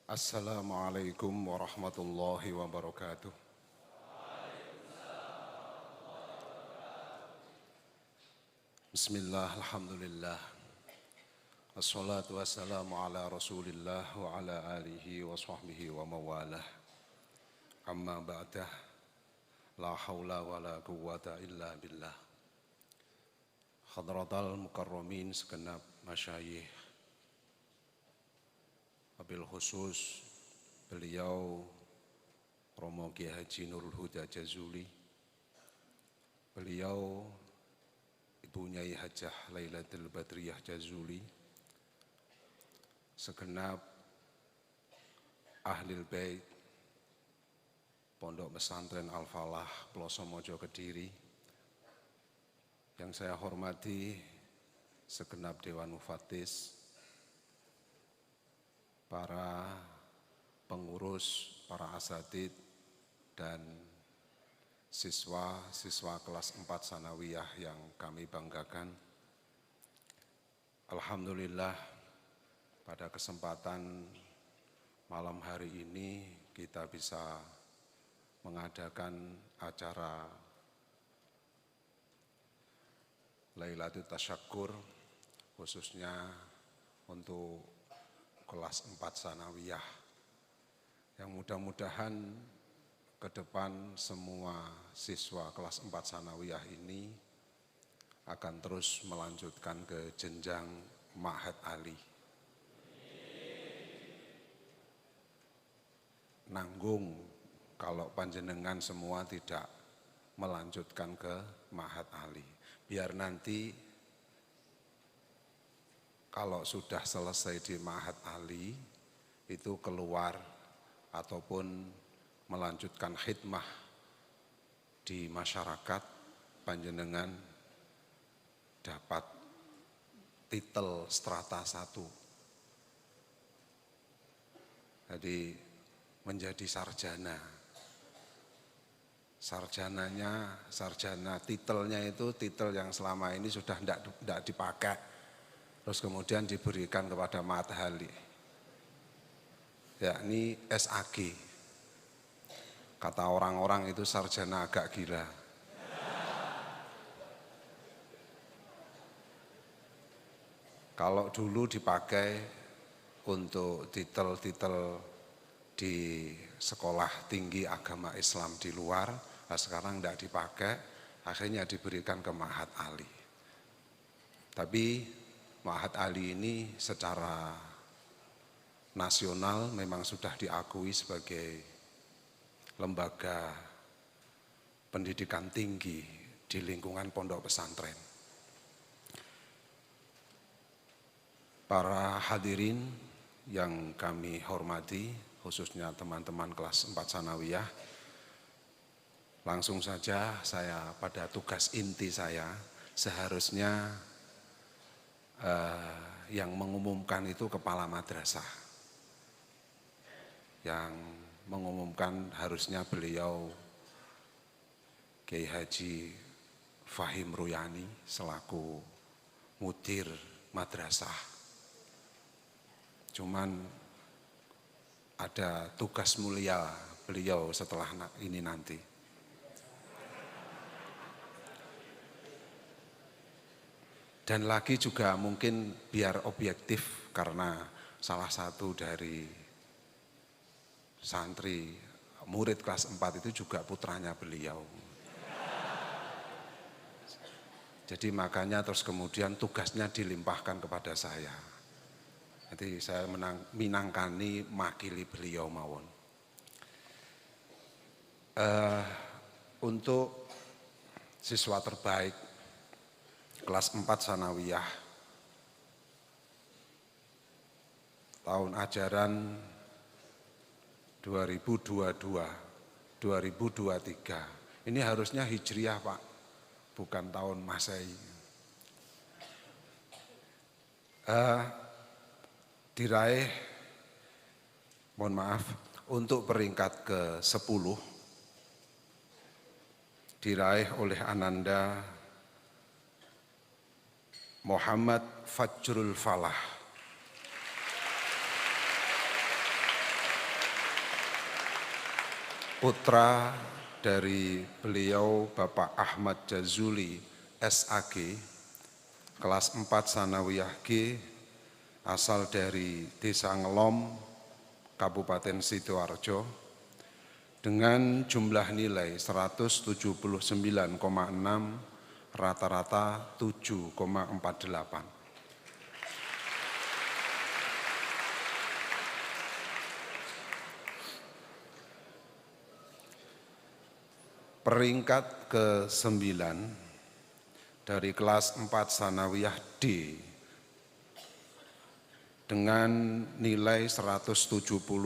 Assalamualaikum warahmatullahi wabarakatuh. Bismillah, alhamdulillah. Assalatu wassalamu ala rasulillah wa ala alihi wa sahbihi wa mawalah. Amma ba'dah, la hawla wa la quwwata illa billah. Hadratal mukarramin segenap masyayikh, wabil khusus beliau Romo Kiai Haji Nurul Huda Jazuli, beliau Ibu Nyai Hajah Lailatul Badriyah Jazuli, segenap Ahlil Bait Pondok Pesantren Al-Falah Ploso Mojo Kediri, yang saya hormati segenap Dewan Mufattis, para pengurus, para asatid, dan siswa kelas 4 Sanawiyah yang kami banggakan. Alhamdulillah, pada kesempatan malam hari ini kita bisa mengadakan acara Lailatul Tasyakkur khususnya untuk kelas 4 Sanawiyah, yang mudah-mudahan ke depan semua siswa kelas 4 Sanawiyah ini akan terus melanjutkan ke jenjang Ma'had Ali. Nanggung kalau panjenengan semua tidak melanjutkan ke Ma'had Ali. Biar nanti kalau sudah selesai di Ma'had Ali itu keluar ataupun melanjutkan khidmah di masyarakat, panjenengan dapat titel strata 1. Jadi menjadi sarjana. Sarjana titelnya itu titel yang selama ini sudah tidak dipakai, terus kemudian diberikan kepada Ma'had Ali, yakni SAG. Kata orang-orang itu sarjana agak gila. Kalau dulu dipakai untuk titel-titel di sekolah tinggi agama Islam di luar, nah sekarang tidak dipakai, akhirnya diberikan ke Ma'had Ali. Tapi Ma'had Ali ini secara nasional memang sudah diakui sebagai lembaga pendidikan tinggi di lingkungan pondok pesantren. Para hadirin yang kami hormati, khususnya teman-teman kelas 4 Sanawiyah, langsung saja saya pada tugas inti saya, seharusnya yang mengumumkan itu kepala madrasah. Yang mengumumkan harusnya beliau Kiai Haji Fahim Ruyani selaku mudir madrasah. Cuman ada tugas mulia beliau setelah ini nanti. Dan lagi juga mungkin biar objektif, karena salah satu dari santri murid kelas 4 itu juga putranya beliau. Jadi makanya terus kemudian tugasnya dilimpahkan kepada saya. Jadi saya minangkani makili beliau mawon. Untuk siswa terbaik kelas 4 Sanawiyah tahun ajaran 2022-2023. Ini harusnya Hijriah, Pak, bukan tahun Masehi. Diraih, mohon maaf, untuk peringkat ke-10 diraih oleh Ananda Muhammad Fajrul Falah. putra dari beliau Bapak Ahmad Jazuli SAG, kelas 4 Sanawiyah G, asal dari Desa Ngelom, Kabupaten Sidoarjo, dengan jumlah nilai 179,6, rata-rata 7,48. Peringkat ke-9 dari kelas 4 Sanawiyah D dengan nilai 179,7,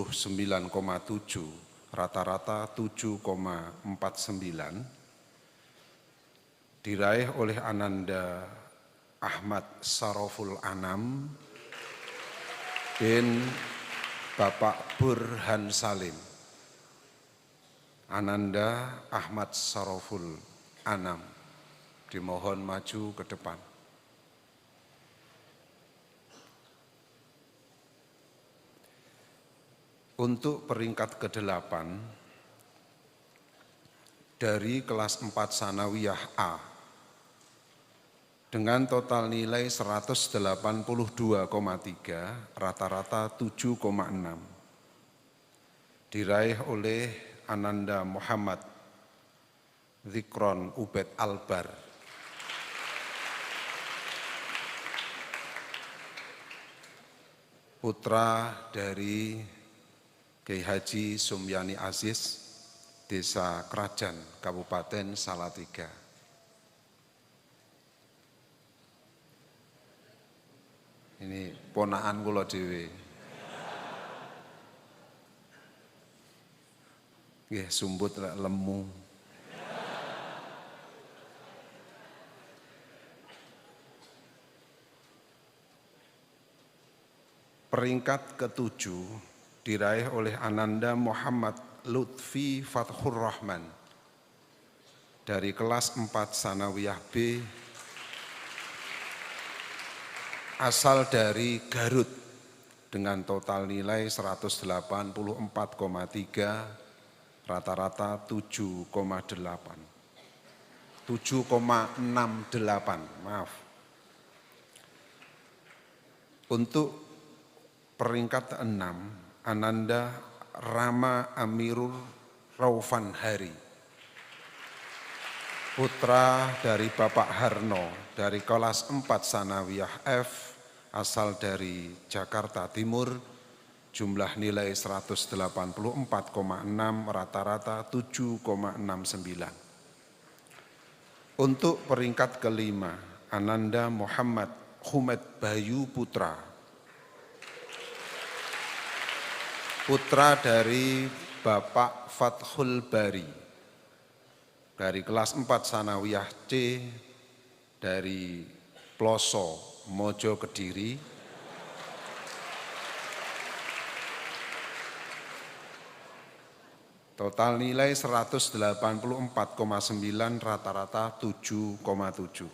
rata-rata 7,49, diraih oleh Ananda Ahmad Saroful Anam bin Bapak Burhan Salim. Ananda Ahmad Saroful Anam, dimohon maju ke depan. Untuk peringkat ke-8 dari kelas 4 Sanawiyah A dengan total nilai 182,3, rata-rata 7,6, diraih oleh Ananda Muhammad Zikron Ubed Albar, putra dari Kiai Haji Sumyani Aziz, Desa Krajan, Kabupaten Salatiga. Ini ponakan kula dhewe. Nggih, sumbut lemu. Peringkat ke-7 diraih oleh Ananda Muhammad Lutfi Fathur Rahman dari kelas 4 Sanawiyah B, asal dari Garut, dengan total nilai 184,3, rata-rata 7,68, maaf. Untuk peringkat ke-6, Ananda Rama Amirul Raufan Hari, putra dari Bapak Harno dari kelas 4 Sanawiyah F, asal dari Jakarta Timur, jumlah nilai 184,6, rata-rata 7,69. Untuk peringkat ke-5, Ananda Muhammad Humed Bayu Putra, putra dari Bapak Fathul Bari dari kelas 4 Sanawiyah C dari Ploso, Mojo Kediri, total nilai 184,9, rata-rata 7,7.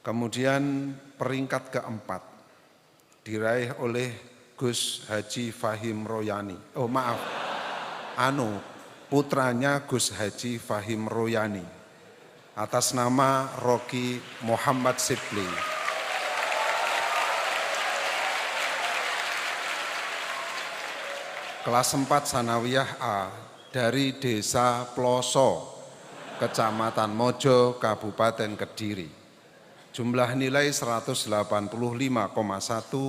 Kemudian peringkat ke-4 diraih oleh Gus Haji Fahim Royani. Oh maaf, putranya Gus Haji Fahim Royani atas nama Rocky Muhammad Sibli. Kelas 4 Sanawiyah A dari Desa Ploso, Kecamatan Mojo, Kabupaten Kediri. Jumlah nilai 185,1,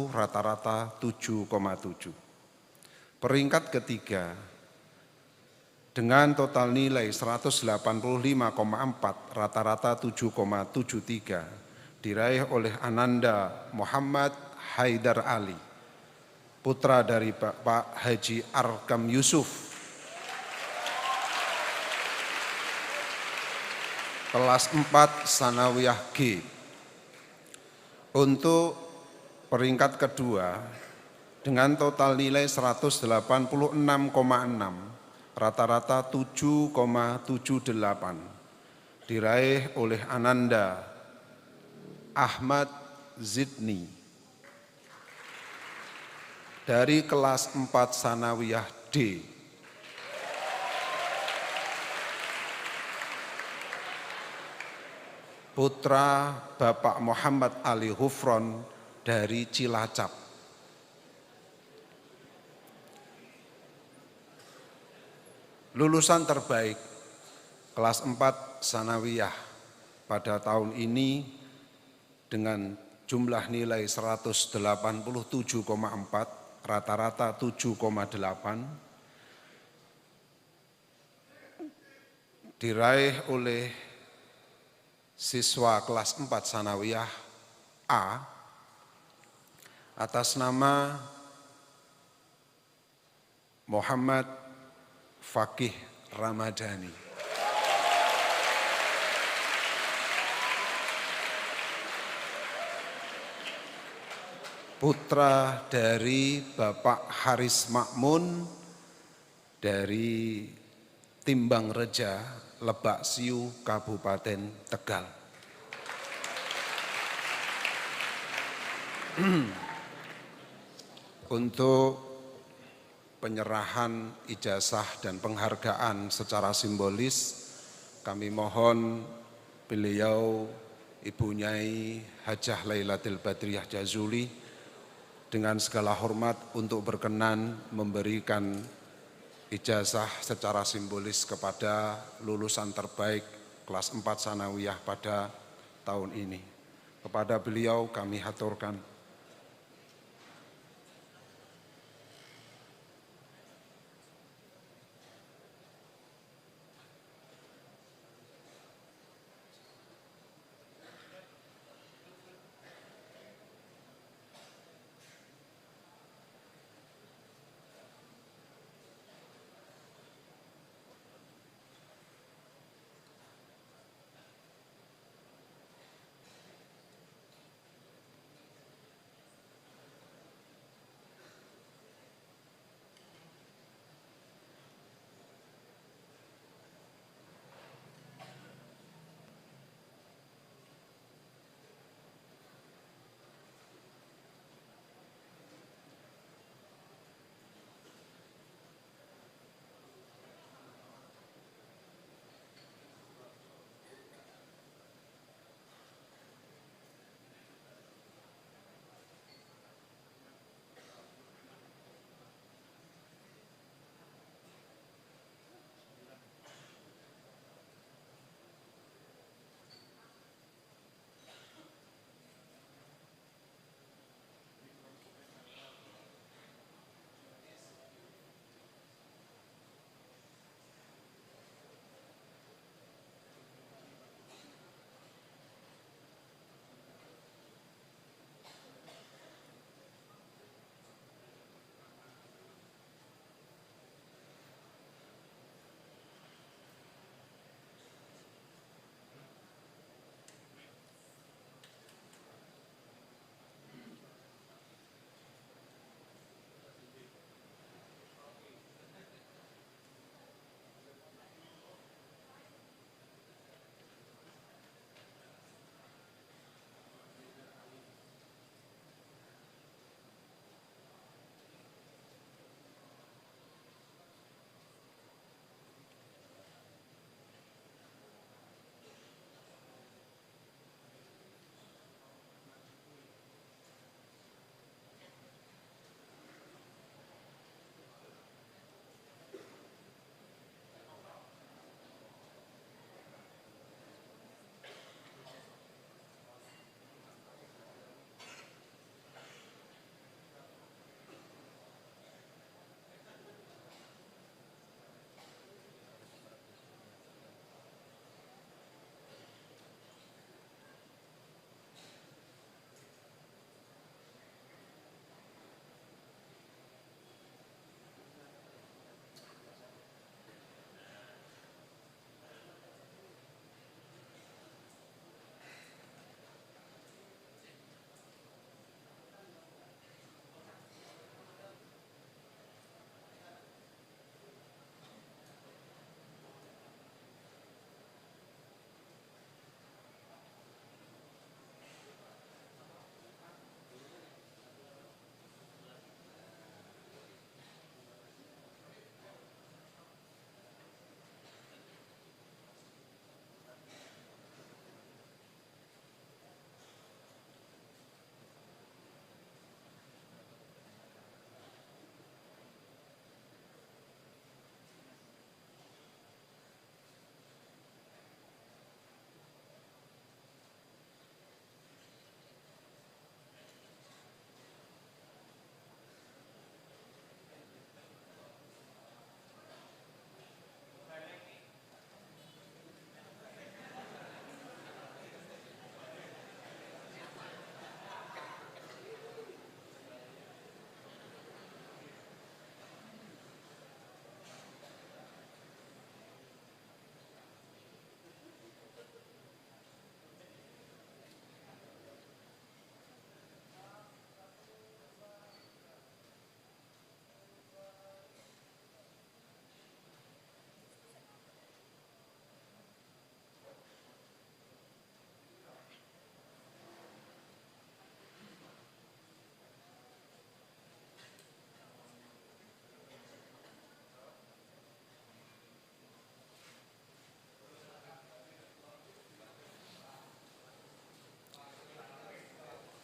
rata-rata 7,7. Peringkat ketiga dengan total nilai 185,4, rata-rata 7,73, diraih oleh Ananda Muhammad Haidar Ali, putra dari Bapak Haji Arkam Yusuf, kelas 4 Sanawiyah G. Untuk peringkat kedua dengan total nilai 186,6, rata-rata 7,78, diraih oleh Ananda Ahmad Zidni dari kelas 4 Sanawiyah D. Putra Bapak Muhammad Ali Hufron dari Cilacap. Lulusan terbaik kelas 4 Sanawiyah pada tahun ini dengan jumlah nilai 187,4, rata-rata 7,8, diraih oleh siswa kelas 4 Sanawiyah A atas nama Muhammad Fakih Ramadhani. Putra dari Bapak Haris Makmun dari Timbang Reja, Lebak Siu, Kabupaten Tegal. Untuk penyerahan ijazah dan penghargaan secara simbolis, kami mohon beliau Ibu Nyai Hajah Lailatul Badriyah Jazuli dengan segala hormat untuk berkenan memberikan ijazah secara simbolis kepada lulusan terbaik kelas 4 Sanawiyah pada tahun ini. Kepada beliau kami haturkan.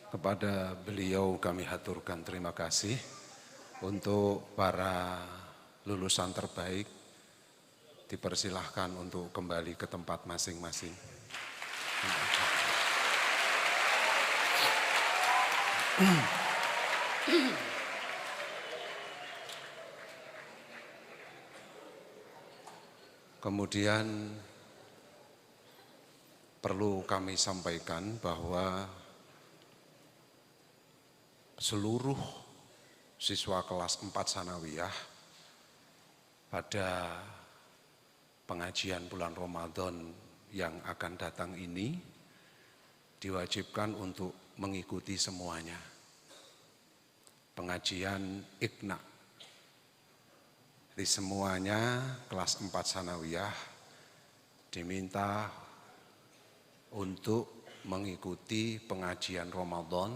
Kepada beliau kami haturkan terima kasih. Untuk para lulusan terbaik dipersilahkan untuk kembali ke tempat masing-masing. Kemudian perlu kami sampaikan bahwa seluruh siswa kelas 4 Sanawiyah pada pengajian bulan Ramadan yang akan datang ini diwajibkan untuk mengikuti semuanya. Pengajian Iqna di semuanya kelas 4 Sanawiyah diminta untuk mengikuti pengajian Ramadan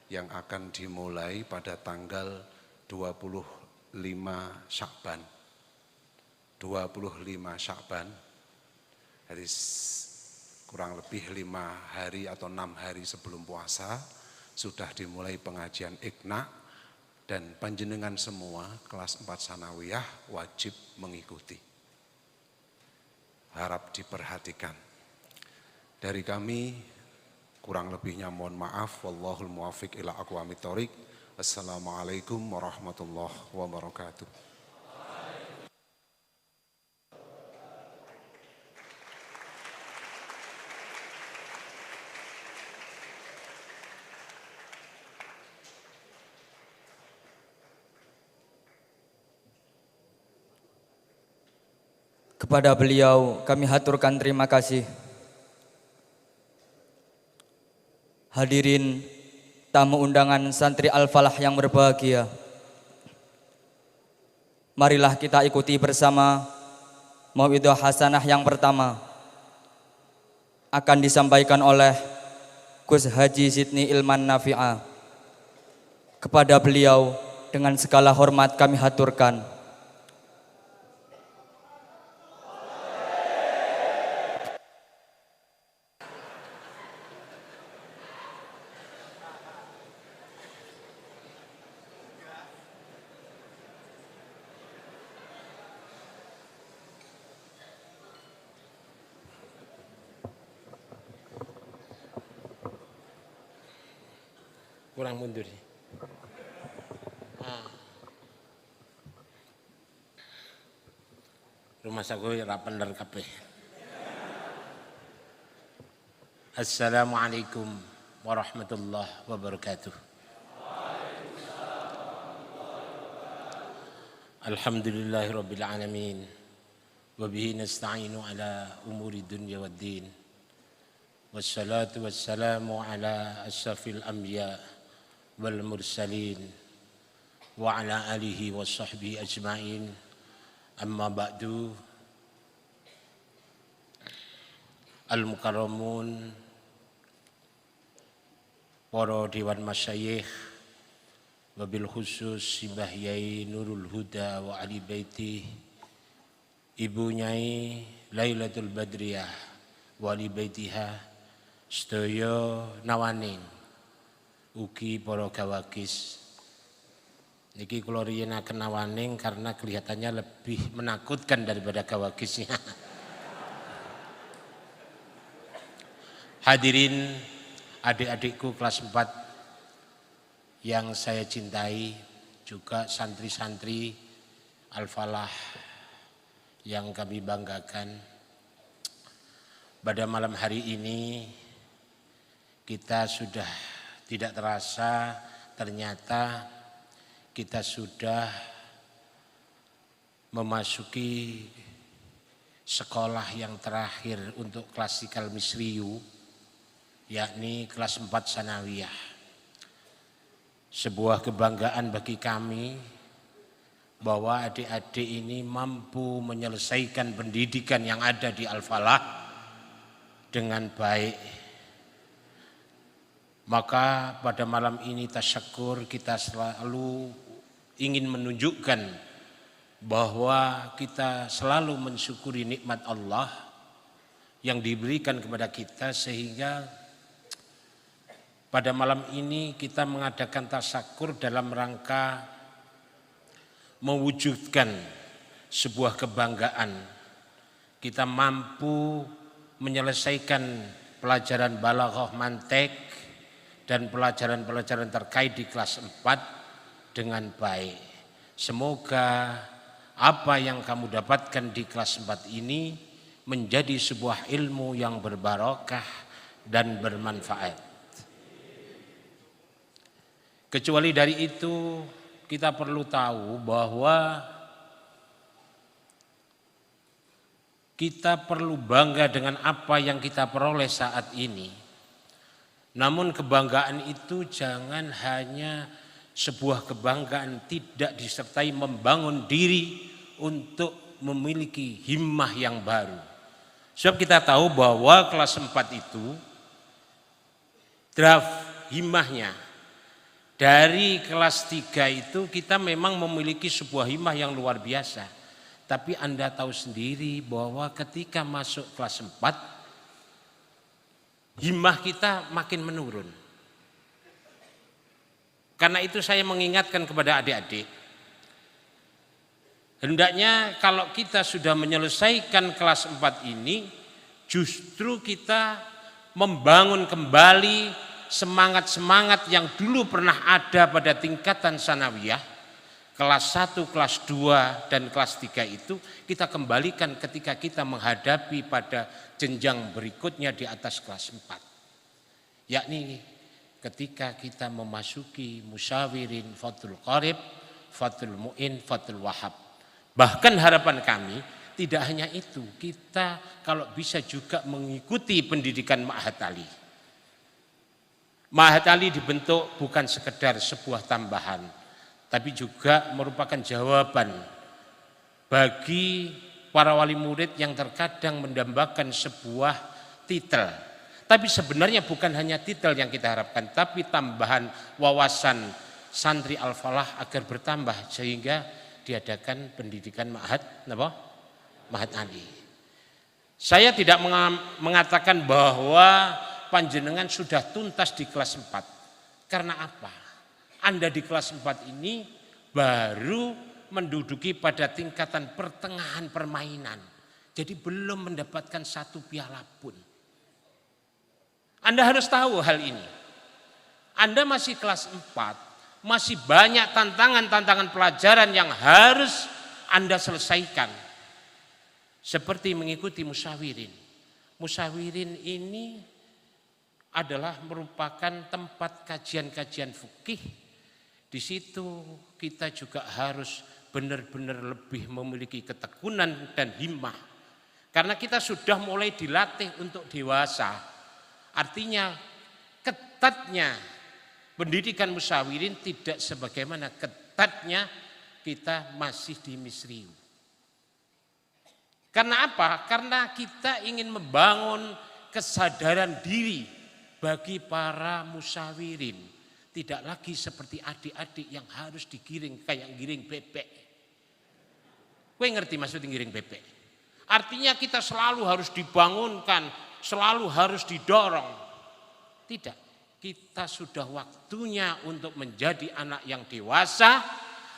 yang akan dimulai pada tanggal 25 Sya'ban. 25 Sya'ban, dari kurang lebih 5 hari atau 6 hari sebelum puasa, sudah dimulai pengajian Iqna dan panjenengan semua kelas 4 Sanawiyah wajib mengikuti. Harap diperhatikan. Dari kami, kurang lebihnya mohon maaf. Wallahul muwaffiq ila aqwamit thoriq. Assalamualaikum warahmatullahi wabarakatuh. Kepada beliau kami haturkan terima kasih. Hadirin tamu undangan santri Al-Falah yang berbahagia, marilah kita ikuti bersama mauidhah hasanah yang pertama akan disampaikan oleh Gus Haji Sidni Ilman Nafi'ah. Kepada beliau dengan segala hormat kami haturkan. Kurang mundur. Rumah saku ra bener kabeh. Assalamualaikum warahmatullahi wabarakatuh. Alhamdulillahirabbil alamin. Wa bihi nasta'inu ala umuri dunya waddin. Wassalatu wassalamu ala asyrafil anbiya wal mursalin wa ala alihi wa sahbihi ajma'in. Amma ba'du. Al-mukarramun, para dewan masyayikh, wabil khusus Simbah Yai Nurul Huda wa Ali Baiti, Ibu Nyai Lailatul Badriyah wa Ali Baitiha, sedaya nawaning ugi para gawagis. Niki kula riyenaken nawaning karena kelihatannya lebih menakutkan daripada gawagisnya. Hadirin adik-adikku kelas 4 yang saya cintai, juga santri-santri Al-Falah yang kami banggakan. Pada malam hari ini kita sudah tidak terasa, ternyata kita sudah memasuki sekolah yang terakhir untuk klasikal misriyu, yakni kelas 4 Sanawiyah. Sebuah kebanggaan bagi kami bahwa adik-adik ini mampu menyelesaikan pendidikan yang ada di Al-Falah dengan baik. Maka pada malam ini tasyakur kita selalu ingin menunjukkan bahwa kita selalu mensyukuri nikmat Allah yang diberikan kepada kita, sehingga Pada malam ini kita mengadakan tasyakur dalam rangka mewujudkan sebuah kebanggaan. Kita mampu menyelesaikan pelajaran balaghah mantek dan pelajaran-pelajaran terkait di kelas 4 dengan baik. Semoga apa yang kamu dapatkan di kelas 4 ini menjadi sebuah ilmu yang berbarokah dan bermanfaat. Kecuali dari itu, kita perlu tahu bahwa kita perlu bangga dengan apa yang kita peroleh saat ini. Namun kebanggaan itu jangan hanya sebuah kebanggaan, tidak disertai membangun diri untuk memiliki himmah yang baru. Sebab kita tahu bahwa kelas 4 itu draft himmahnya. Dari kelas 3 itu kita memang memiliki sebuah himmah yang luar biasa. Tapi Anda tahu sendiri bahwa ketika masuk kelas 4, himmah kita makin menurun. Karena itu saya mengingatkan kepada adik-adik, hendaknya kalau kita sudah menyelesaikan kelas 4 ini, justru kita membangun kembali semangat-semangat yang dulu pernah ada pada tingkatan sanawiyah, kelas 1, kelas 2, dan kelas 3 itu kita kembalikan ketika kita menghadapi pada jenjang berikutnya di atas kelas 4. Yakni ketika kita memasuki musyawirin, fathul qarib, fathul mu'in, fathul wahab. Bahkan harapan kami tidak hanya itu, kita kalau bisa juga mengikuti pendidikan Ma'had Ali. Ma'had Ali dibentuk bukan sekedar sebuah tambahan, tapi juga merupakan jawaban bagi para wali murid yang terkadang mendambakan sebuah titel. Tapi sebenarnya bukan hanya titel yang kita harapkan, tapi tambahan wawasan santri Al-Falah agar bertambah sehingga diadakan pendidikan Ma'had Ali. Saya tidak mengatakan bahwa panjenengan sudah tuntas di kelas 4. Karena apa? Anda di kelas 4 ini baru menduduki pada tingkatan pertengahan permainan. Jadi belum mendapatkan satu piala pun. Anda harus tahu hal ini. Anda masih kelas 4, masih banyak tantangan-tantangan pelajaran yang harus Anda selesaikan. Seperti mengikuti musyawirin. Musyawirin ini adalah merupakan tempat kajian-kajian fikih. Di situ kita juga harus benar-benar lebih memiliki ketekunan dan himmah. Karena kita sudah mulai dilatih untuk dewasa. Artinya ketatnya pendidikan musyawirin tidak sebagaimana ketatnya kita masih di Misriu. Karena apa? Karena kita ingin membangun kesadaran diri bagi para musyawirin. Tidak lagi seperti adik-adik yang harus digiring kayak giring bebek. Kowe ngerti maksud giring bebek? Artinya kita selalu harus dibangunkan, selalu harus didorong. Tidak, kita sudah waktunya untuk menjadi anak yang dewasa,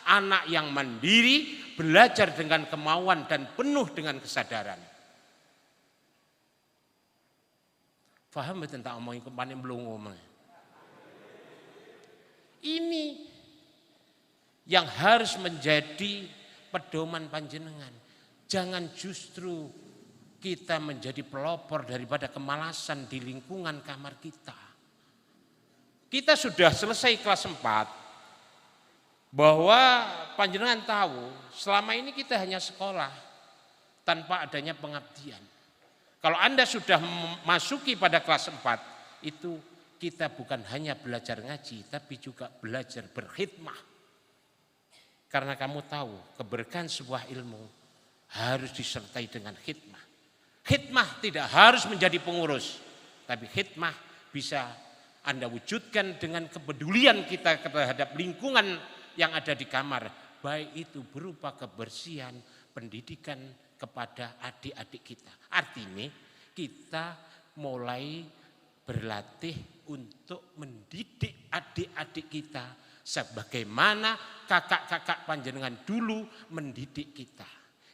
anak yang mandiri, belajar dengan kemauan dan penuh dengan kesadaran. Faham tentang omongin kemarin belum ngomong. Ini yang harus menjadi pedoman panjenengan. Jangan justru kita menjadi pelopor daripada kemalasan di lingkungan kamar kita. Kita sudah selesai kelas 4, bahwa panjenengan tahu selama ini kita hanya sekolah tanpa adanya pengabdian. Kalau Anda sudah memasuki pada kelas 4, itu kita bukan hanya belajar ngaji, tapi juga belajar berkhidmah. Karena kamu tahu keberkahan sebuah ilmu harus disertai dengan khidmah. Khidmah tidak harus menjadi pengurus, tapi khidmah bisa Anda wujudkan dengan kepedulian kita terhadap lingkungan yang ada di kamar. Baik itu berupa kebersihan, pendidikan kepada adik-adik kita. Artinya kita mulai berlatih untuk mendidik adik-adik kita sebagaimana kakak-kakak panjenengan dulu mendidik kita.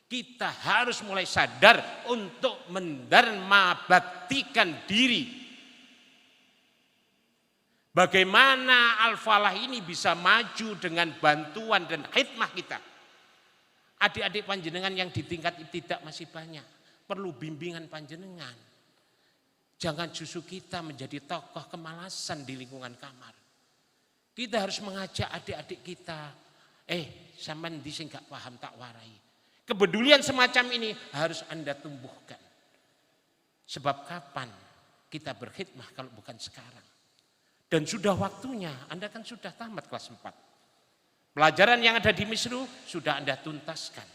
Kita harus mulai sadar untuk mendarmabaktikan diri. Bagaimana Al-Falah ini bisa maju dengan bantuan dan khidmah kita. Adik-adik panjenengan yang di tingkat ibtidak masih banyak. Perlu bimbingan panjenengan. Jangan justru kita menjadi tokoh kemalasan di lingkungan kamar. Kita harus mengajak adik-adik kita. Sampean di sing gak paham tak warai. Kepedulian semacam ini harus Anda tumbuhkan. Sebab kapan kita berkhidmah kalau bukan sekarang? Dan sudah waktunya, Anda kan sudah tamat kelas 4. Pelajaran yang ada di Misru sudah Anda tuntaskan.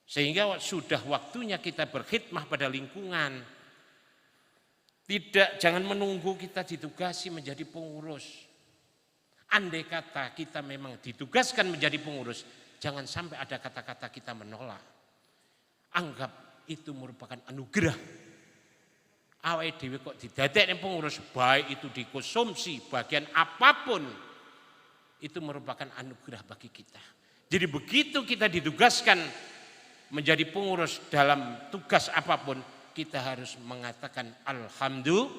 Sehingga sudah waktunya kita berkhidmah pada lingkungan. Jangan menunggu kita ditugasi menjadi pengurus. Andai kata kita memang ditugaskan menjadi pengurus, jangan sampai ada kata-kata kita menolak. Anggap itu merupakan anugerah. Awake dhewe kok didadekne pengurus, baik itu dikonsumsi bagian apapun, itu merupakan anugerah bagi kita. Jadi begitu kita ditugaskan menjadi pengurus dalam tugas apapun, kita harus mengatakan alhamdulillah.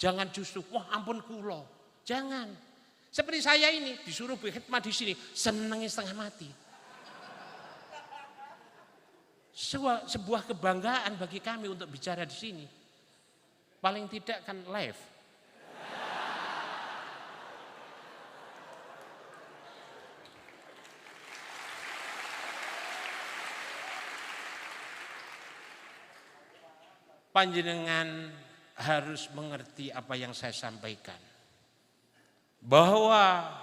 Jangan justru wah ampun kula. Jangan. Seperti saya ini disuruh berkhidmat di sini, senengnya setengah mati. Sebuah kebanggaan bagi kami untuk bicara di sini. Paling tidak kan live. Panjenengan harus mengerti apa yang saya sampaikan. Bahwa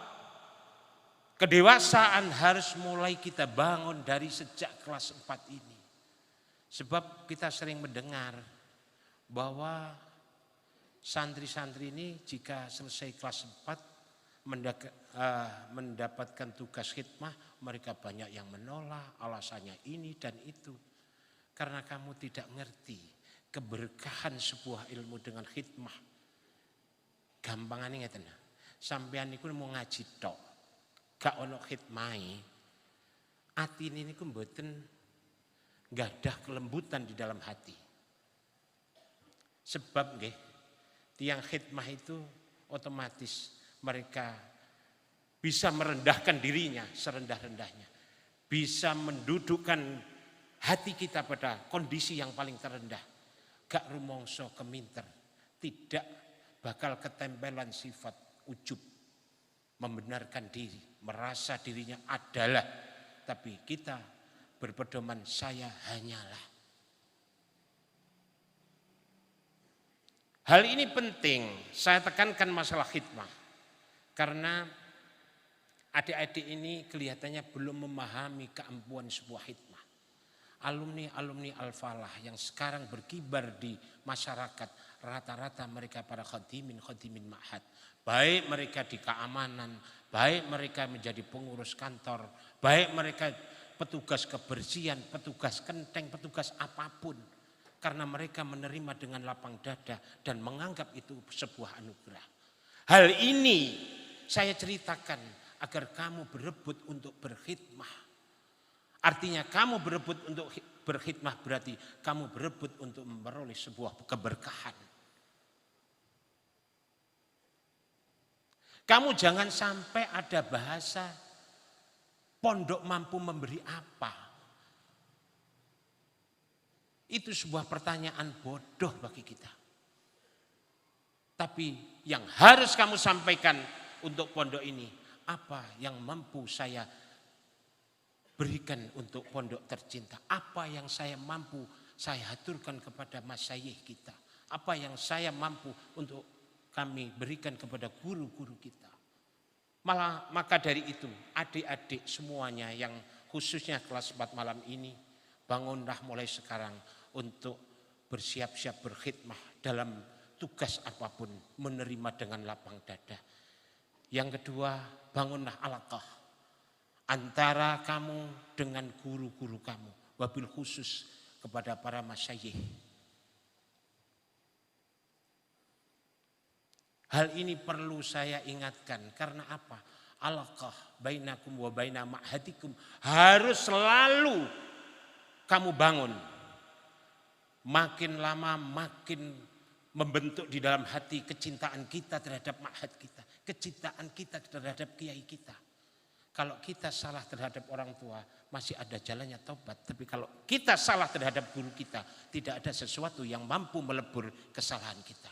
kedewasaan harus mulai kita bangun dari sejak kelas 4 ini. Sebab kita sering mendengar bahwa santri-santri ini jika selesai kelas 4 mendapatkan tugas khidmah, mereka banyak yang menolak, alasannya ini dan itu. Karena kamu tidak ngerti keberkahan sebuah ilmu dengan khidmah. Gampangane ngeten. Sampeyan niku mau ngaji tok, gak ono khidmahe. Atine niku mboten gadah kelembutan di dalam hati. Sebab nggih, tiang khidmah itu otomatis mereka bisa merendahkan dirinya serendah-rendahnya. Bisa mendudukkan hati kita pada kondisi yang paling terendah. Gak rumongso keminter, tidak bakal ketempelan sifat ujub, membenarkan diri, merasa dirinya adalah, tapi kita berpedoman saya hanyalah. Hal ini penting, saya tekankan masalah khidmah. Karena adik-adik ini kelihatannya belum memahami keampuhan sebuah khidmah. Alumni-alumni Al-Falah yang sekarang berkibar di masyarakat, rata-rata mereka para khadimin ma'had. Baik mereka di keamanan, baik mereka menjadi pengurus kantor, baik mereka petugas kebersihan, petugas kenteng, petugas apapun. Karena mereka menerima dengan lapang dada dan menganggap itu sebuah anugerah. Hal ini saya ceritakan agar kamu berebut untuk berkhidmah. Artinya kamu berebut untuk berkhidmah berarti kamu berebut untuk memperoleh sebuah keberkahan. Kamu jangan sampai ada bahasa pondok mampu memberi apa? Itu sebuah pertanyaan bodoh bagi kita. Tapi yang harus kamu sampaikan untuk pondok ini, apa yang mampu saya berikan untuk pondok tercinta? Apa yang saya mampu saya haturkan kepada masyayikh kita? Apa yang saya mampu untuk kami berikan kepada guru-guru kita? Maka dari itu adik-adik semuanya yang khususnya kelas 4 malam ini, bangunlah mulai sekarang untuk bersiap-siap berkhidmah dalam tugas apapun, menerima dengan lapang dada. Yang kedua, bangunlah alaqah antara kamu dengan guru-guru kamu, wabil khusus kepada para masyayikh. Hal ini perlu saya ingatkan. Karena apa? Alaqah bainakum wa baina ma'hadikum. Harus selalu kamu bangun. Makin lama makin membentuk di dalam hati kecintaan kita terhadap ma'had kita. Kecintaan kita terhadap kiai kita. Kalau kita salah terhadap orang tua, masih ada jalannya taubat. Tapi kalau kita salah terhadap guru kita, tidak ada sesuatu yang mampu melebur kesalahan kita.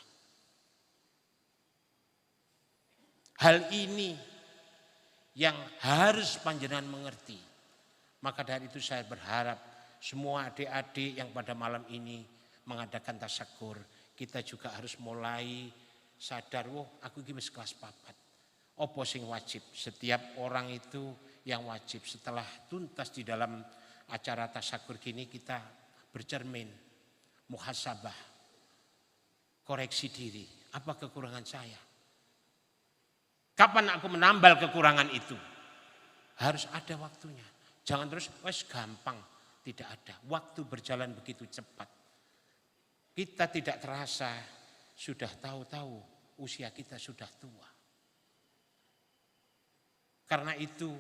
Hal ini yang harus panjenengan mengerti. Maka dari itu saya berharap semua adik-adik yang pada malam ini mengadakan tasyakur, kita juga harus mulai sadar, aku iki wis kelas 4. Apa sing wajib? Setiap orang itu yang wajib setelah tuntas di dalam acara tasyakur gini kita bercermin, muhasabah, koreksi diri. Apa kekurangan saya? Kapan aku menambal kekurangan itu? Harus ada waktunya. Jangan terus wes gampang. Tidak ada. Waktu berjalan begitu cepat. Kita tidak terasa sudah tahu-tahu usia kita sudah tua. Karena itu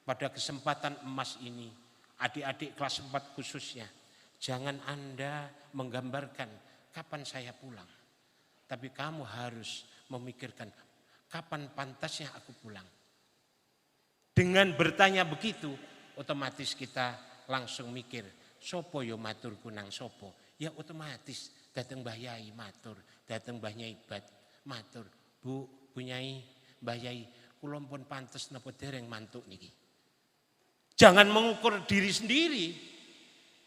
pada kesempatan emas ini, adik-adik kelas 4 khususnya, jangan Anda menggambarkan kapan saya pulang. Tapi kamu harus memikirkan kapan pantasnya aku pulang. Dengan bertanya begitu, otomatis kita langsung mikir, sopo yo matur kunang sopo. Ya otomatis datang Mbah Yai matur, datang Mbah Nyai Bat matur. Bu Nyai, Mbah Yai, kula pun pantes napa dereng mantuk niki. Jangan mengukur diri sendiri.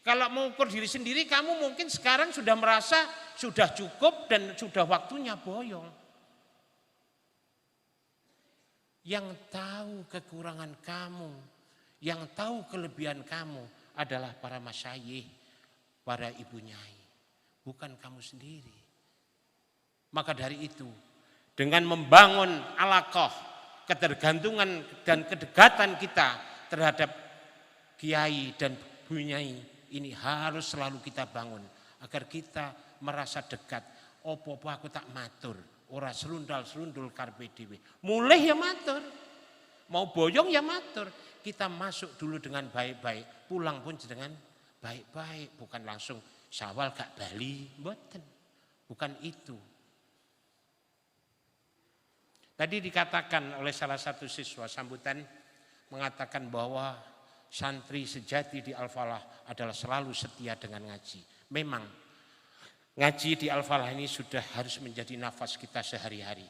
Kalau mengukur diri sendiri, kamu mungkin sekarang sudah merasa sudah cukup dan sudah waktunya boyong. Yang tahu kekurangan kamu, yang tahu kelebihan kamu adalah para masyayikh, para ibu nyai, bukan kamu sendiri. Maka dari itu, dengan membangun alaqah, ketergantungan dan kedekatan kita terhadap kiai dan bu nyai ini harus selalu kita bangun agar kita merasa dekat. Opo-opo aku tak matur, ora serundal-serundul karpe dhewe. Mulih ya matur. Mau boyong ya matur. Kita masuk dulu dengan baik-baik, pulang pun dengan baik-baik, bukan langsung syawal gak bali, mboten. Bukan itu. Tadi dikatakan oleh salah satu siswa sambutan mengatakan bahwa santri sejati di Al-Falah adalah selalu setia dengan ngaji. Memang ngaji di Al-Falah ini sudah harus menjadi nafas kita sehari-hari.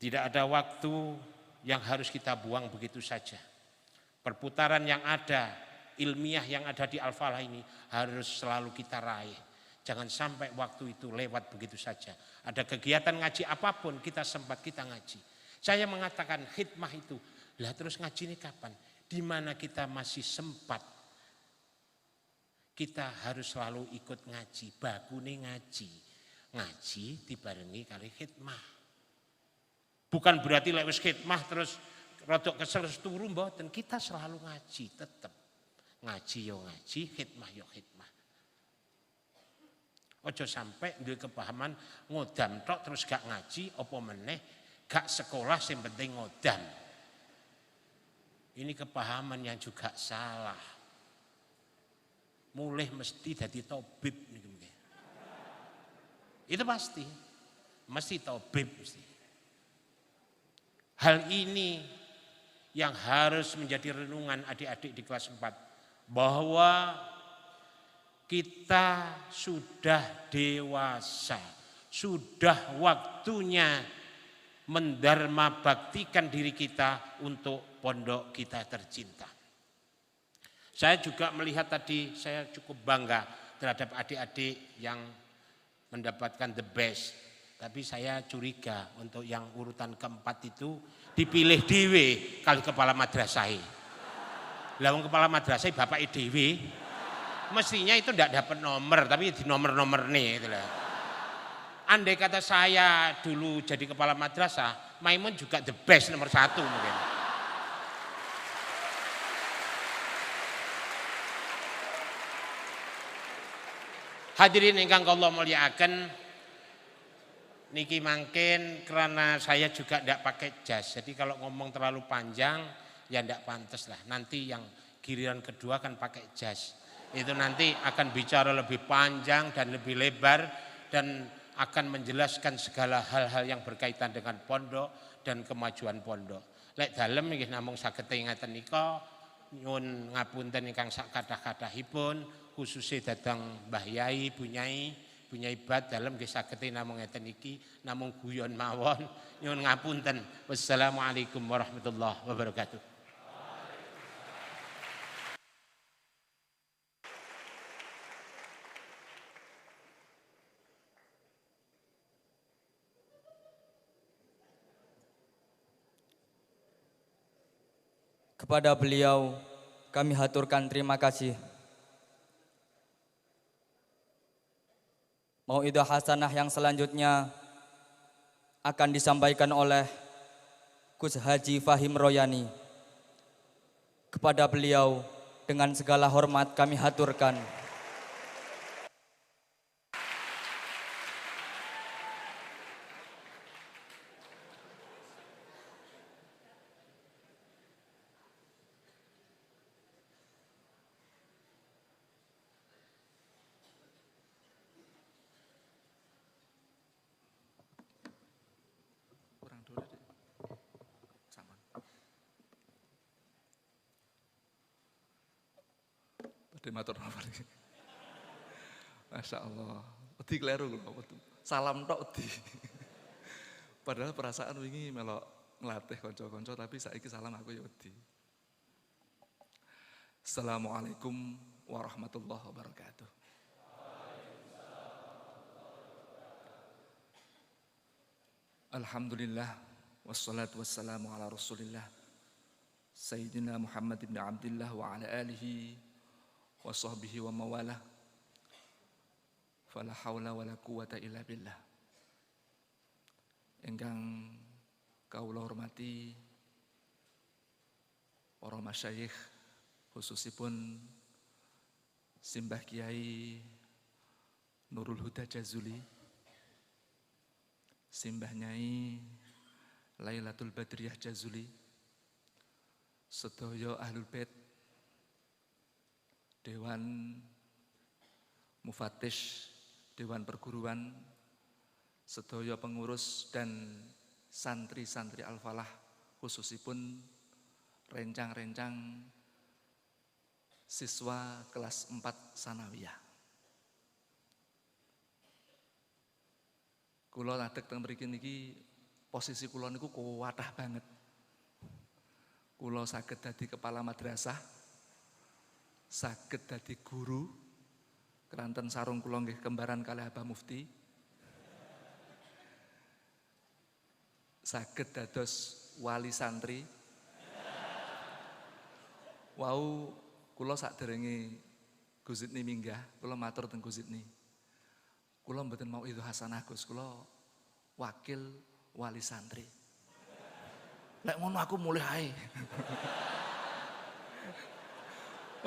Tidak ada waktu yang harus kita buang begitu saja. Perputaran yang ada, ilmiah yang ada di Al-Falah ini harus selalu kita raih. Jangan sampai waktu itu lewat begitu saja. Ada kegiatan ngaji apapun kita sempat kita ngaji. Saya mengatakan khidmah itu, lah terus ngaji ini kapan? Di mana kita masih sempat. Kita harus selalu ikut ngaji, bakune ngaji. Ngaji dibarengi kali khidmah. Bukan berarti lek wis khidmah terus rodok kesel turu mboten. Kita selalu ngaji tetap. Ngaji yo ngaji, khidmah yo khidmah. Ojo sampai duwe kepahaman ngodam tok terus gak ngaji apa meneh gak sekolah sing penting ngodam. Ini kepahaman yang juga salah. Mulih mesti dadi tabib niku. Itu pasti. Mesti tabib mesti. Hal ini yang harus menjadi renungan adik-adik di kelas 4 bahwa kita sudah dewasa, sudah waktunya mendarma baktikan diri kita untuk pondok kita tercinta. Saya juga melihat tadi, saya cukup bangga terhadap adik-adik yang mendapatkan the best. Tapi saya curiga untuk yang urutan keempat itu dipilih dhewe kali kepala madrasah. Lah wong kepala madrasah bapak dhewe. Mestinya itu tidak dapat nomor, tapi di nomor-nomor nih. Itulah. Andai kata saya dulu jadi kepala madrasah, Maimun juga the best nomor 1 mungkin. Hadirin ingkang kula mulyakaken, niki mungkin karena saya juga tidak pakai jas. Jadi kalau ngomong terlalu panjang ya tidak pantas lah. Nanti yang giliran kedua kan pakai jas. Itu nanti akan bicara lebih panjang dan lebih lebar dan akan menjelaskan segala hal-hal yang berkaitan dengan pondok dan kemajuan pondok. Lek dalem nggih namung saged ngaten nika nyuwun ngapunten ingkang sak kathah-kathahipun khususnya datang Mbah Yai, Bu Nyai Bad dalem nggih saged namung ngeten iki namung guyon mawon nyuwun ngapunten. Wassalamualaikum warahmatullahi wabarakatuh. Kepada beliau kami haturkan terima kasih. Mauidhah hasanah yang selanjutnya akan disampaikan oleh Gus Haji Fahim Royani. Kepada beliau dengan segala hormat kami haturkan. Matur nuwun. Masya Allah, wedi kleru kula. Salam tok wedi. Padahal perasaan wingi melok ngelatih kanca-kanca tapi saiki salam aku ya wedi. Assalamualaikum warahmatullahi wabarakatuh. Alhamdulillah wassalatu wassalamu ala Rasulillah Sayyidina Muhammad ibn Abdillah wa ala alihi wa sahbihi wa mawalah. Fala haula wala quwata illa billah. Ingkang kawula hormati para masyayikh khususipun Simbah Kiai Nurul Huda Jazuli, Simbah Nyai Lailatul Badriyah Jazuli, sedaya Ahlul Bait, Dewan Mufattish, Dewan Perguruan, sedaya pengurus dan santri-santri Al-Falah khususipun rencang-rencang siswa kelas 4 sanawiyah. Kula ladeg teng mriki niki posisi kula niku kuwatah banget. Kula saged dadi kepala madrasah, saged dadi guru, keranten sarung kula nggih kembaran kalih Abah Mufti. Saged dados wali santri. Wau kula sakderenge Gus Idni minggah, kula matur teng Gus Idni. Kula mboten mau itu hasanah Gus, kula wakil wali santri. Lek ngono aku mulih ae.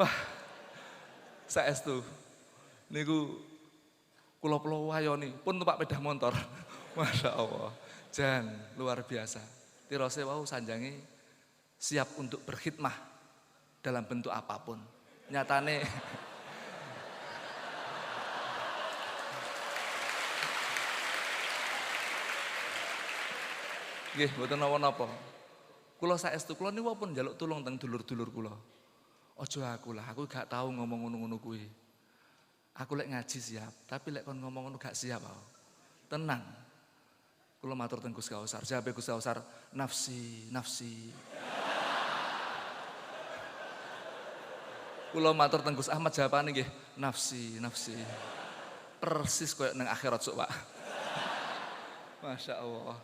Wah, saestu niku kula wayoni pun numpak sepeda motor. Masya Allah, jan luar biasa. Tirose wau sanjange siap untuk berkhidmah dalam bentuk apapun. Nyatane nggih mboten napa-napa. Kula saestu kula niku pun njaluk tulung teng dulur-dulur kula. Aja aku lah, aku gak tahu ngomong ngono-ngono kuwi. Aku lek ngaji siap, tapi lek kon ngomong ngono gak siap aku. Tenang. Kula matur teng Gus Kausar, jabe Gus Kausar, nafsi, nafsi. Kula matur teng Gus Ahmad jawabane nggih, nafsi, nafsi. Persis koyo nang akhirat sok, Pak. Masya Allah.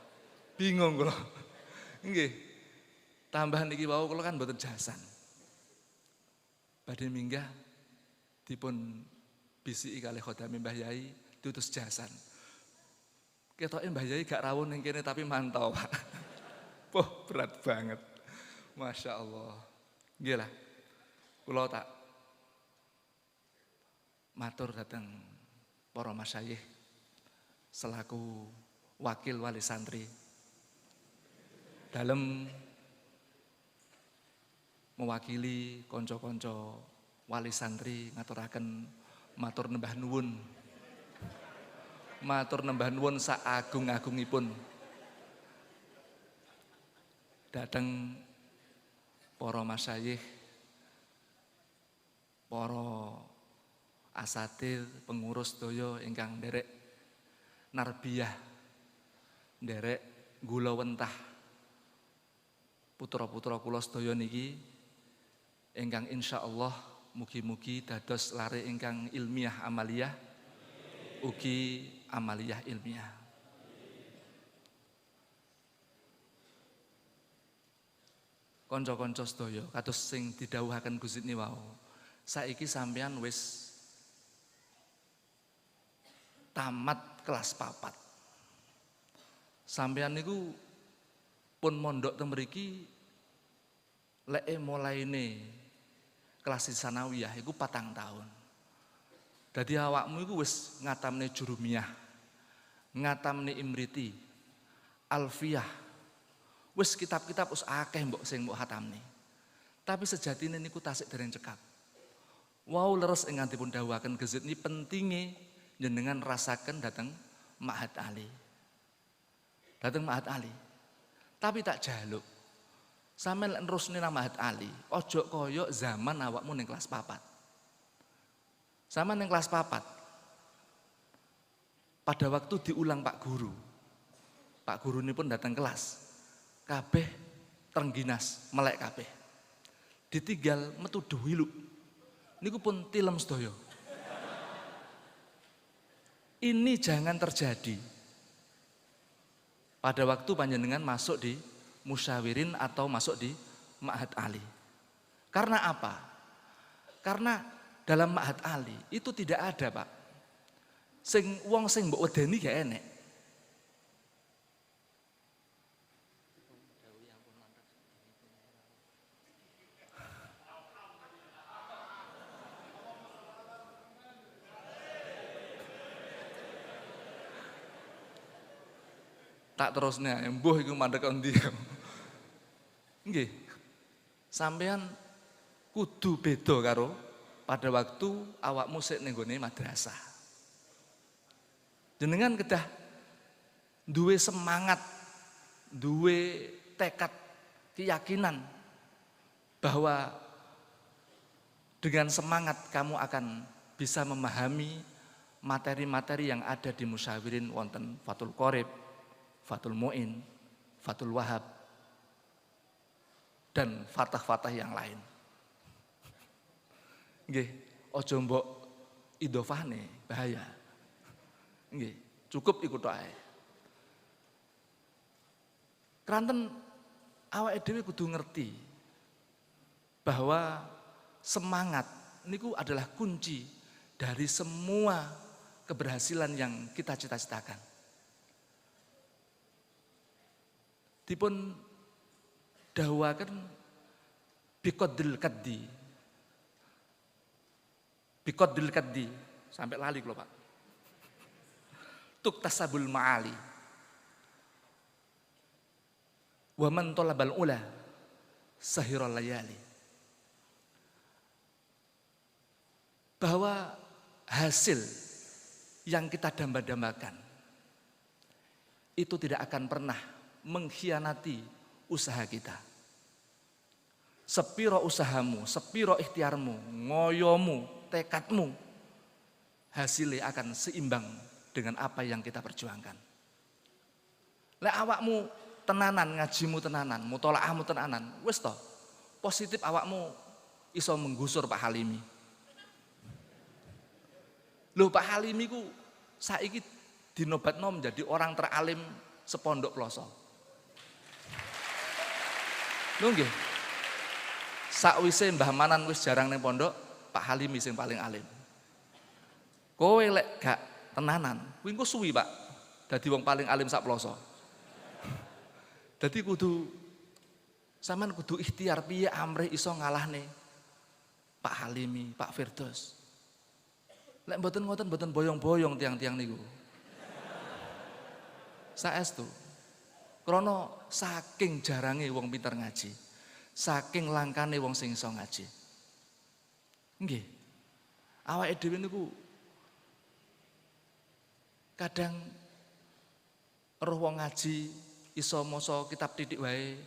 Bingung kula. Nggih. Tambahan iki wau kula kan mboten jasan. Badhe minggah dipun bisiki kalih khodame Mbah Yai diutus jasan. Ketoke Mbah Yai gak rawuh ning kene tapi mantau, Pak. Wah, berat banget. Masya Allah. Nggih lah. Kula tak matur dhateng para masyayikh selaku wakil wali santri dalam mewakili konco-konco wali santri ngaturaken matur nembah nuwun. Matur nembah nuwun sak agung-agungipun dhateng para masyayikh, para asatidz, pengurus sedaya ingkang nderek narbiyah, nderek gula wentah putra-putra kula sedaya niki ingkang insyaallah mugi-mugi dados lare ingkang ilmiah amaliyah ugi amaliyah ilmiah. Kanca-kanca sedaya kados sing didhawuhaken Gusti niwau, saiki sampeyan wis tamat kelas 4. Sampeyan niku pun mondok teng mriki lek mulaine kelas sanawiyah iku 4 tahun. Dadi awakmu iku wis ngatamne jurumiyah, ngatamne imriti, alfiyah. Wis kitab-kitab wis akeh mbok sing mbok hatamne. Tapi sejatine niku tasik dereng cekap. Wau leres ingkang dipun dawuhaken Gezit ini pentinge jenengan rasaken dateng Ma'had Ali. Dateng Ma'had Ali. Tapi tak jaluk. Sampe lek nerusne nang Ma'had Ali, ojo koyok zaman awakmu ning kelas 4. Sama ning kelas 4. Pada waktu diulang Pak Guru. Pak Guru ini pun datang kelas. Kabeh terengginas, melek kabeh. Ditinggal metu duwilu. Niku pun tilem sedaya. Ini jangan terjadi. Pada waktu panjenengan masuk di musyawirin atau masuk di Ma'had Ali. Karena apa? Karena dalam Ma'had Ali itu tidak ada, Pak. Sing wong sing mbok wedeni gak enek. Tak terusnya, embuh iku mandek endi. Nggih. Sampean kudu beda karo pada waktu awakmu sik ning gone madrasah. Jenengan kedah duwe semangat, duwe tekad, keyakinan bahwa dengan semangat kamu akan bisa memahami materi-materi yang ada di musyawirin wonten Fathul Qorib, Fathul Mu'in, Fathul Wahab, dan fatah-fatah yang lain. Nggih, aja mbok idhofahne bahaya. Nggih, cukup iku tok ae. Kranten awake dhewe kudu ngerti bahwa semangat niku adalah kunci dari semua keberhasilan yang kita cita-citakan. Dipun dawuhaken biqadril kaddi. Biqadril kaddi sampai lali kula, Pak. Tuktasabul ma'ali. Wa man talabal ula sahiral layali. Bahwa hasil yang kita damba-dambakan itu tidak akan pernah mengkhianati usaha kita. Sepiro usahamu, sepiro ikhtiarmu, ngoyomu, tekadmu, hasilnya akan seimbang dengan apa yang kita perjuangkan. Lek awakmu tenanan, ngajimu tenanan, mutolaahmu tenanan, wis toh, positif awakmu iso menggusur Pak Halimi. Loh Pak Halimi ku saiki dinobatno menjadi orang teralim sepondok Ploso. Lho nggih. Sakwise Mbah Manan wis jarang ning pondok, Pak Halimi sing paling alim. Kowe lek gak tenanan, kuwi engko suwi, Pak. Dadi wong paling alim sak Ploso. Dadi sampean kudu ikhtiar piye amrih iso ngalahne Pak Halimi, Pak Firdaus. Lek mboten ngoten mboten boyong-boyong tiang-tiang niku. Saestu. Krana saking jarange wong pinter ngaji, saking langkane wong sing iso ngaji. Nggih. Awake dhewe niku kadang roh wong ngaji iso maca kitab titik wae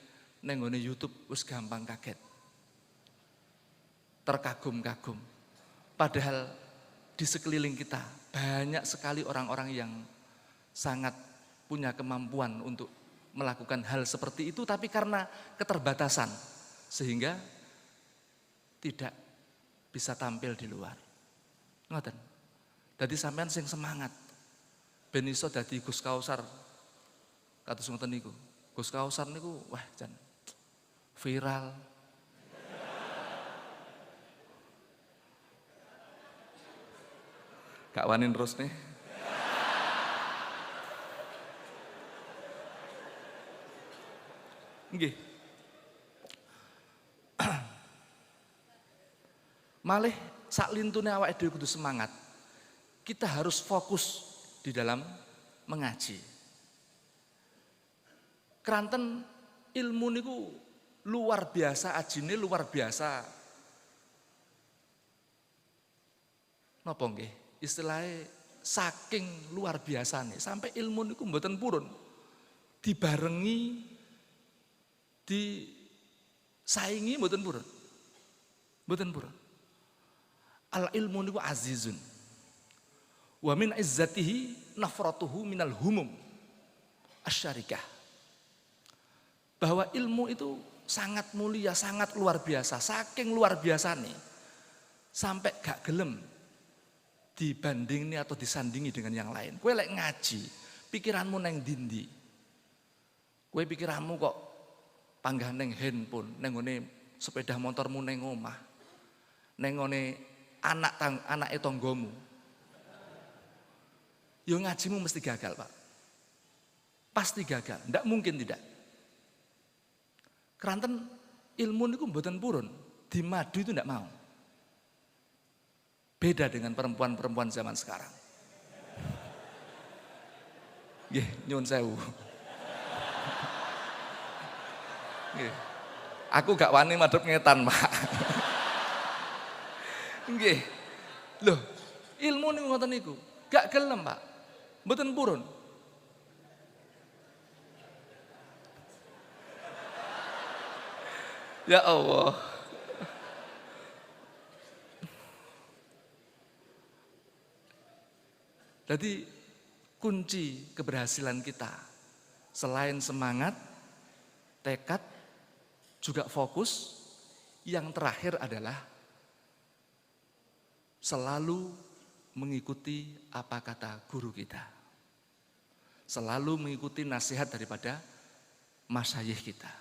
ning nggone YouTube wis gampang kaget. Terkagum-kagum. Padahal di sekeliling kita banyak sekali orang-orang yang sangat punya kemampuan untuk melakukan hal seperti itu, tapi karena keterbatasan sehingga tidak bisa tampil di luar. Ngoten. Dadi sampean sing semangat ben iso dadi Gus Kausar. Kados ngoten niku. Gus Kausar niku wah jan viral. Gak wani terus nih. Nggih. Malih saklintune awake dhewe kudu semangat. Kita harus fokus di dalam mengaji. Keranten ilmu niku luar biasa, ajine luar biasa. Napa nggih? Istilahnya saking luar biasa nih, sampai ilmu niku mboten purun. Dibarengi disaingi mboten purun. Mboten purun. Al ilmu niku azizun. Wa min izzatihi nafratuhu minal humum asyarikah. Bahwa ilmu itu sangat mulia, sangat luar biasa, saking luar biasa nih. Sampai gak gelem dibandingi atau disandingi dengan yang lain. Kowe lek ngaji, pikiranmu neng dindi. Kowe pikiranmu kok panggah neng handphone, neng ngone sepeda motormu neng omah, neng ngone anake tanggamu. Yo ngajimu mesti gagal, Pak. Pasti gagal, ndak mungkin tidak. Keranten ilmu niku mboten purun, dimadu itu ndak mau. Beda dengan perempuan-perempuan zaman sekarang. Nggih, nyuwun sewu. Nggih. Aku gak wani madhep ngetan, Pak. Nggih. Loh, ilmu niku ngoten niku. Gak gelem, Pak. Mboten purun. Ya Allah. Jadi kunci keberhasilan kita selain semangat, tekad, juga fokus, yang terakhir adalah selalu mengikuti apa kata guru kita. Selalu mengikuti nasihat daripada masyayikh kita.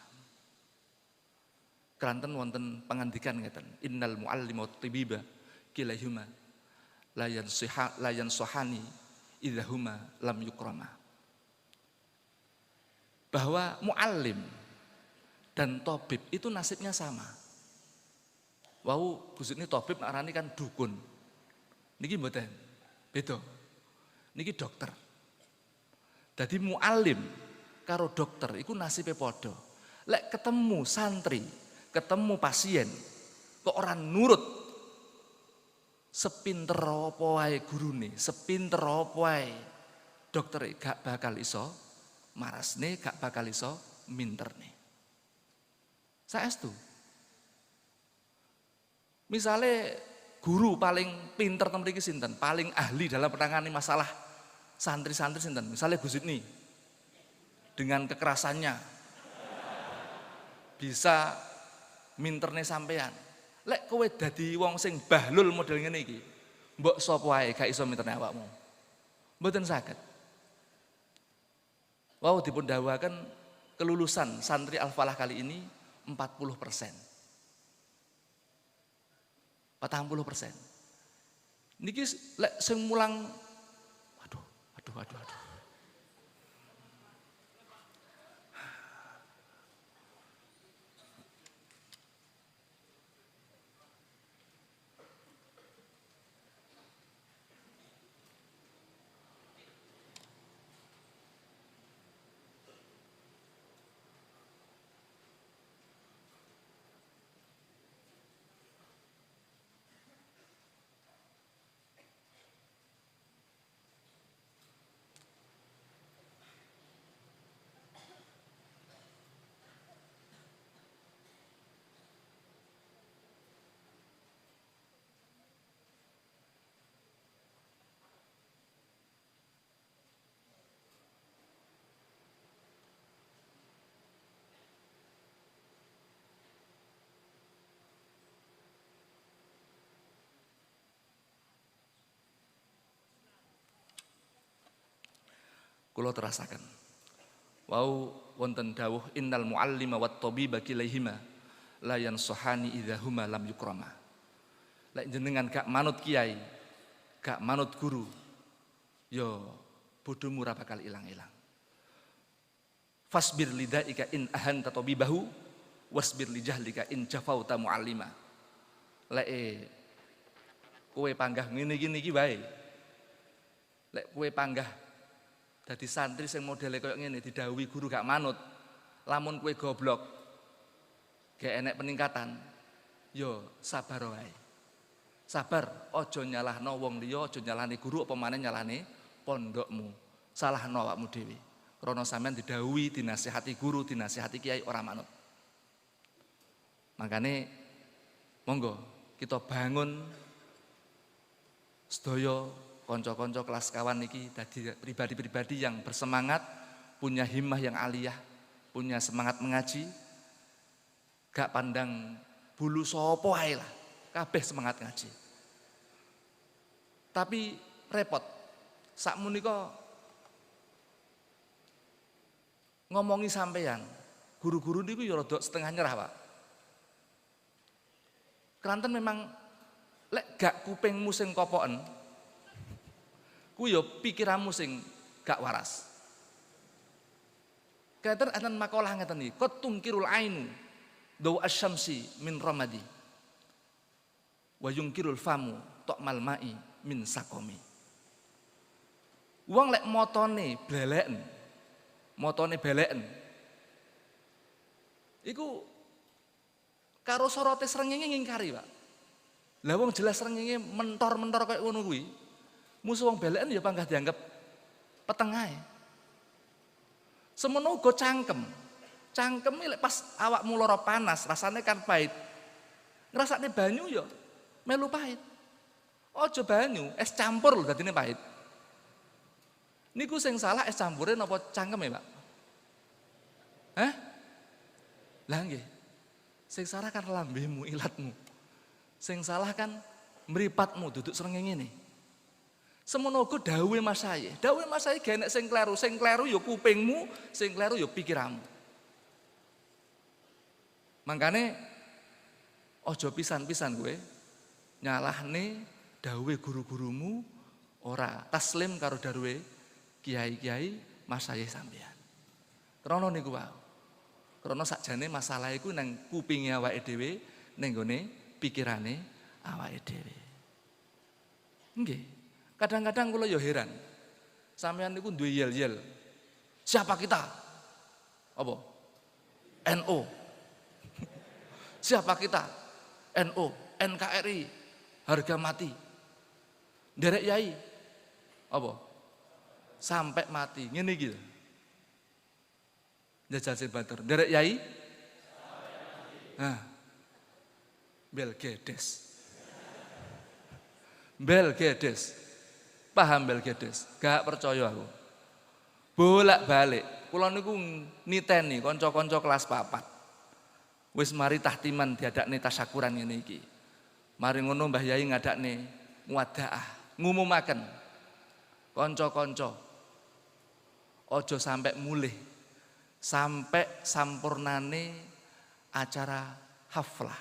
Keranten wonten pangandikan ngeten, innal muallimu tibiba kilahuma layan sohani idahuma lam yukrama. Bahwa muallim dan tobib itu nasibnya sama. Wau Gus ini tobib narani kan dukun. Niki mboten. Beda. Niki dokter. Jadi muallim karo dokter iku nasibe padha. Lek ketemu santri, ketemu pasien kok orang nurut, sepinter apa wae gurune, sepinter apa wae dokter gak bakal iso marasne, gak bakal iso minterne. Saestu. Misale guru paling pinter teng mriki sinten? Paling ahli dalam penangani masalah santri-santri sinten? Misale Gus Idni. Dengan kekerasannya bisa minterne sampean. Lek kowe dadi wong sing bahlul model ngene iki, mbok sapa wae gak iso minterne awakmu. Mboten saged. Wow, dipun dawuhaken kelulusan santri Al-Falah kali ini 40%. 40%. Niki lek sing mulang aduh. kula terasaken. Wau wonten dawuh innal muallima wat tabiba kilaihima la yansuhani idza huma lam yukrama. Lek jenengan gak manut kiai, gak manut guru, yo bodohmu ora bakal ilang-ilang. Fasbir lidaika in ahanta tabibahu wasbir li jahlika in jafauta muallima. Lek kowe panggah ngene iki wae. Lek kowe panggah dadi santri sing modele koyo ngene didhawuhi guru gak manut, lamun kowe goblok gak enek peningkatan, yo sabar wae. Sabar, aja nyalahno wong liya, aja nyalahne guru apa maneh nyalahne pondokmu. Salahno awakmu dhewe. Krana sampean didhawuhi, dinasihati guru, dinasihati kiai ora manut. Makane monggo kita bangun sedaya kanca-kanca kelas kawan niki dadi pribadi-pribadi yang bersemangat, punya himmah yang aliyah, punya semangat mengaji. Gak pandang bulu sapa ae lah, kabeh semangat ngaji. Tapi repot. Sakmenika ngomongi sampeyan, guru-guru niku ya rada setengah nyerah, Pak. Keranten memang lek gak kupingmu sing kopoken, ku ya pikiranmu sing gak waras. Katen enten makalah ngeten iki, qad tungkirul ainu daw asyamsi min ramadi wa yungkirul famu taqmal ma'i min sakomi. Wong lek motone beleken iku karo sorote srengenge ngingkari, Pak. Lah wong jelas srengenge mentor-mentor kaya ngono kuwi, musuh wong beleken ya panggah dianggap petengahe. Semono uga cangkem. Cangkem lek pas awakmu lara panas, rasane kan pahit. Ngrasakne banyu ya melu pahit. Aja banyu, es campur lho dadine pahit. Niku sing salah es campure napa cangkeme, Pak? Hah? Lah nggih. Sing salah kan lambemu, ilatmu. Sing salah kan mripatmu duduk srengenge ngene. Semono uga dawuhe Mas Saye. Dawuhe Mas Saye gak enek sing kleru. Sing kleru ya kupingmu, sing kleru ya pikiranmu. Mangkane aja pisan-pisan kowe nyalahne dawuhe guru-gurumu, ora taslim karo dawuhe kiai-kiai Mas Saye sampeyan. Krana niku wae. Krana sakjane masalah iku nang kupinge awake dhewe, ning gone pikirane awake dhewe. Nggih. Kadang-kadang kula ya heran. Sampeyan niku duwe yel-yel. Siapa kita? Apa? NU. Siapa kita? NU, NKRI, harga mati. Derek yai. Apa? Sampai mati. Ngene iki lho. Jajal sing batur. Derek yai? Nah. Bel gedes. Bel gedes. Paham bel gedes? Gak percaya aku. Bolak-balik. Kula niku niteni kanca-kanca kelas 4. Wis mari tahtiman diadakne tasyakuran ngene iki. Mari ngono Mbah Yai ngadakne muwadhaah, ngumumaken kanca-kanca aja sampai mulih sampai sampurnane acara haflah.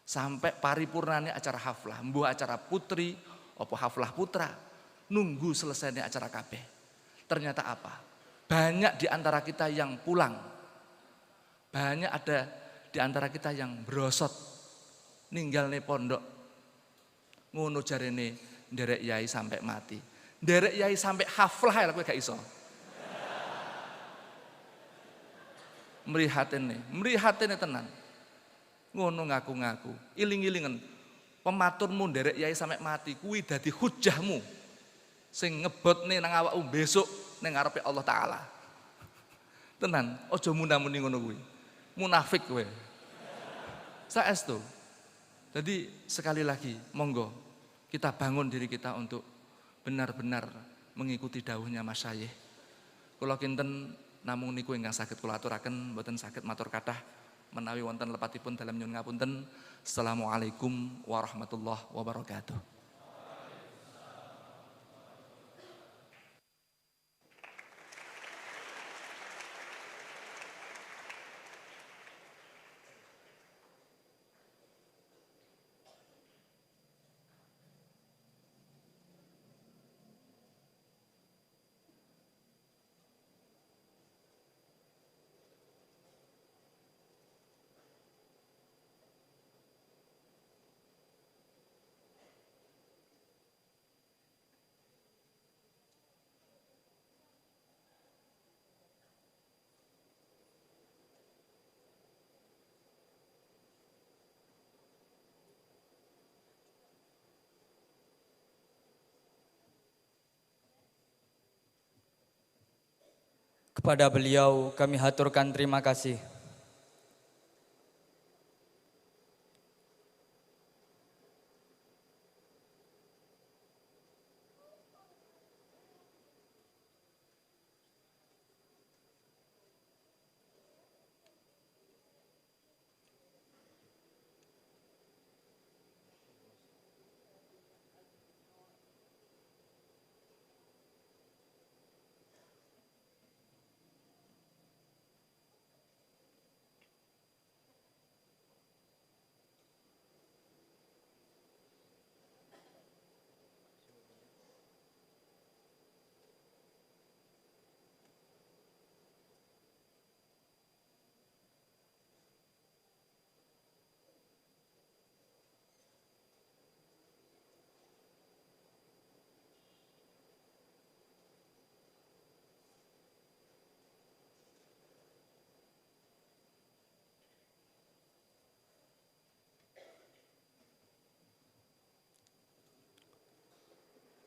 Sampai paripurnane acara haflah, mbuh acara putri apa haflah putra, nunggu selesainya acara kabeh. Ternyata apa? Banyak di antara kita yang pulang. Banyak ada di antara kita yang brosot ninggalne pondok. Ngono jarene nderek yai sampai mati. Nderek yai sampai haflah ya kowe gak iso. Mrihatene tenan. Ngono ngaku-ngaku, iling-ilingen pematurmu nderek yai sampai mati kuwi dadi hujahmu sing ngebotne nang awakmu besok ning ngarepe Allah taala. Tenan, aja muni ngono kuwi. Munafik kowe. Saestu. Jadi sekali lagi monggo kita bangun diri kita untuk benar-benar mengikuti dawuhnya Mas Saye. Kula kinten namung niku ingkang saged kula aturaken, mboten saged matur kathah menawi wonten lepatipun dalem nyuwun ngapunten. Assalamualaikum warahmatullahi wabarakatuh. Kepada beliau kami haturkan terima kasih.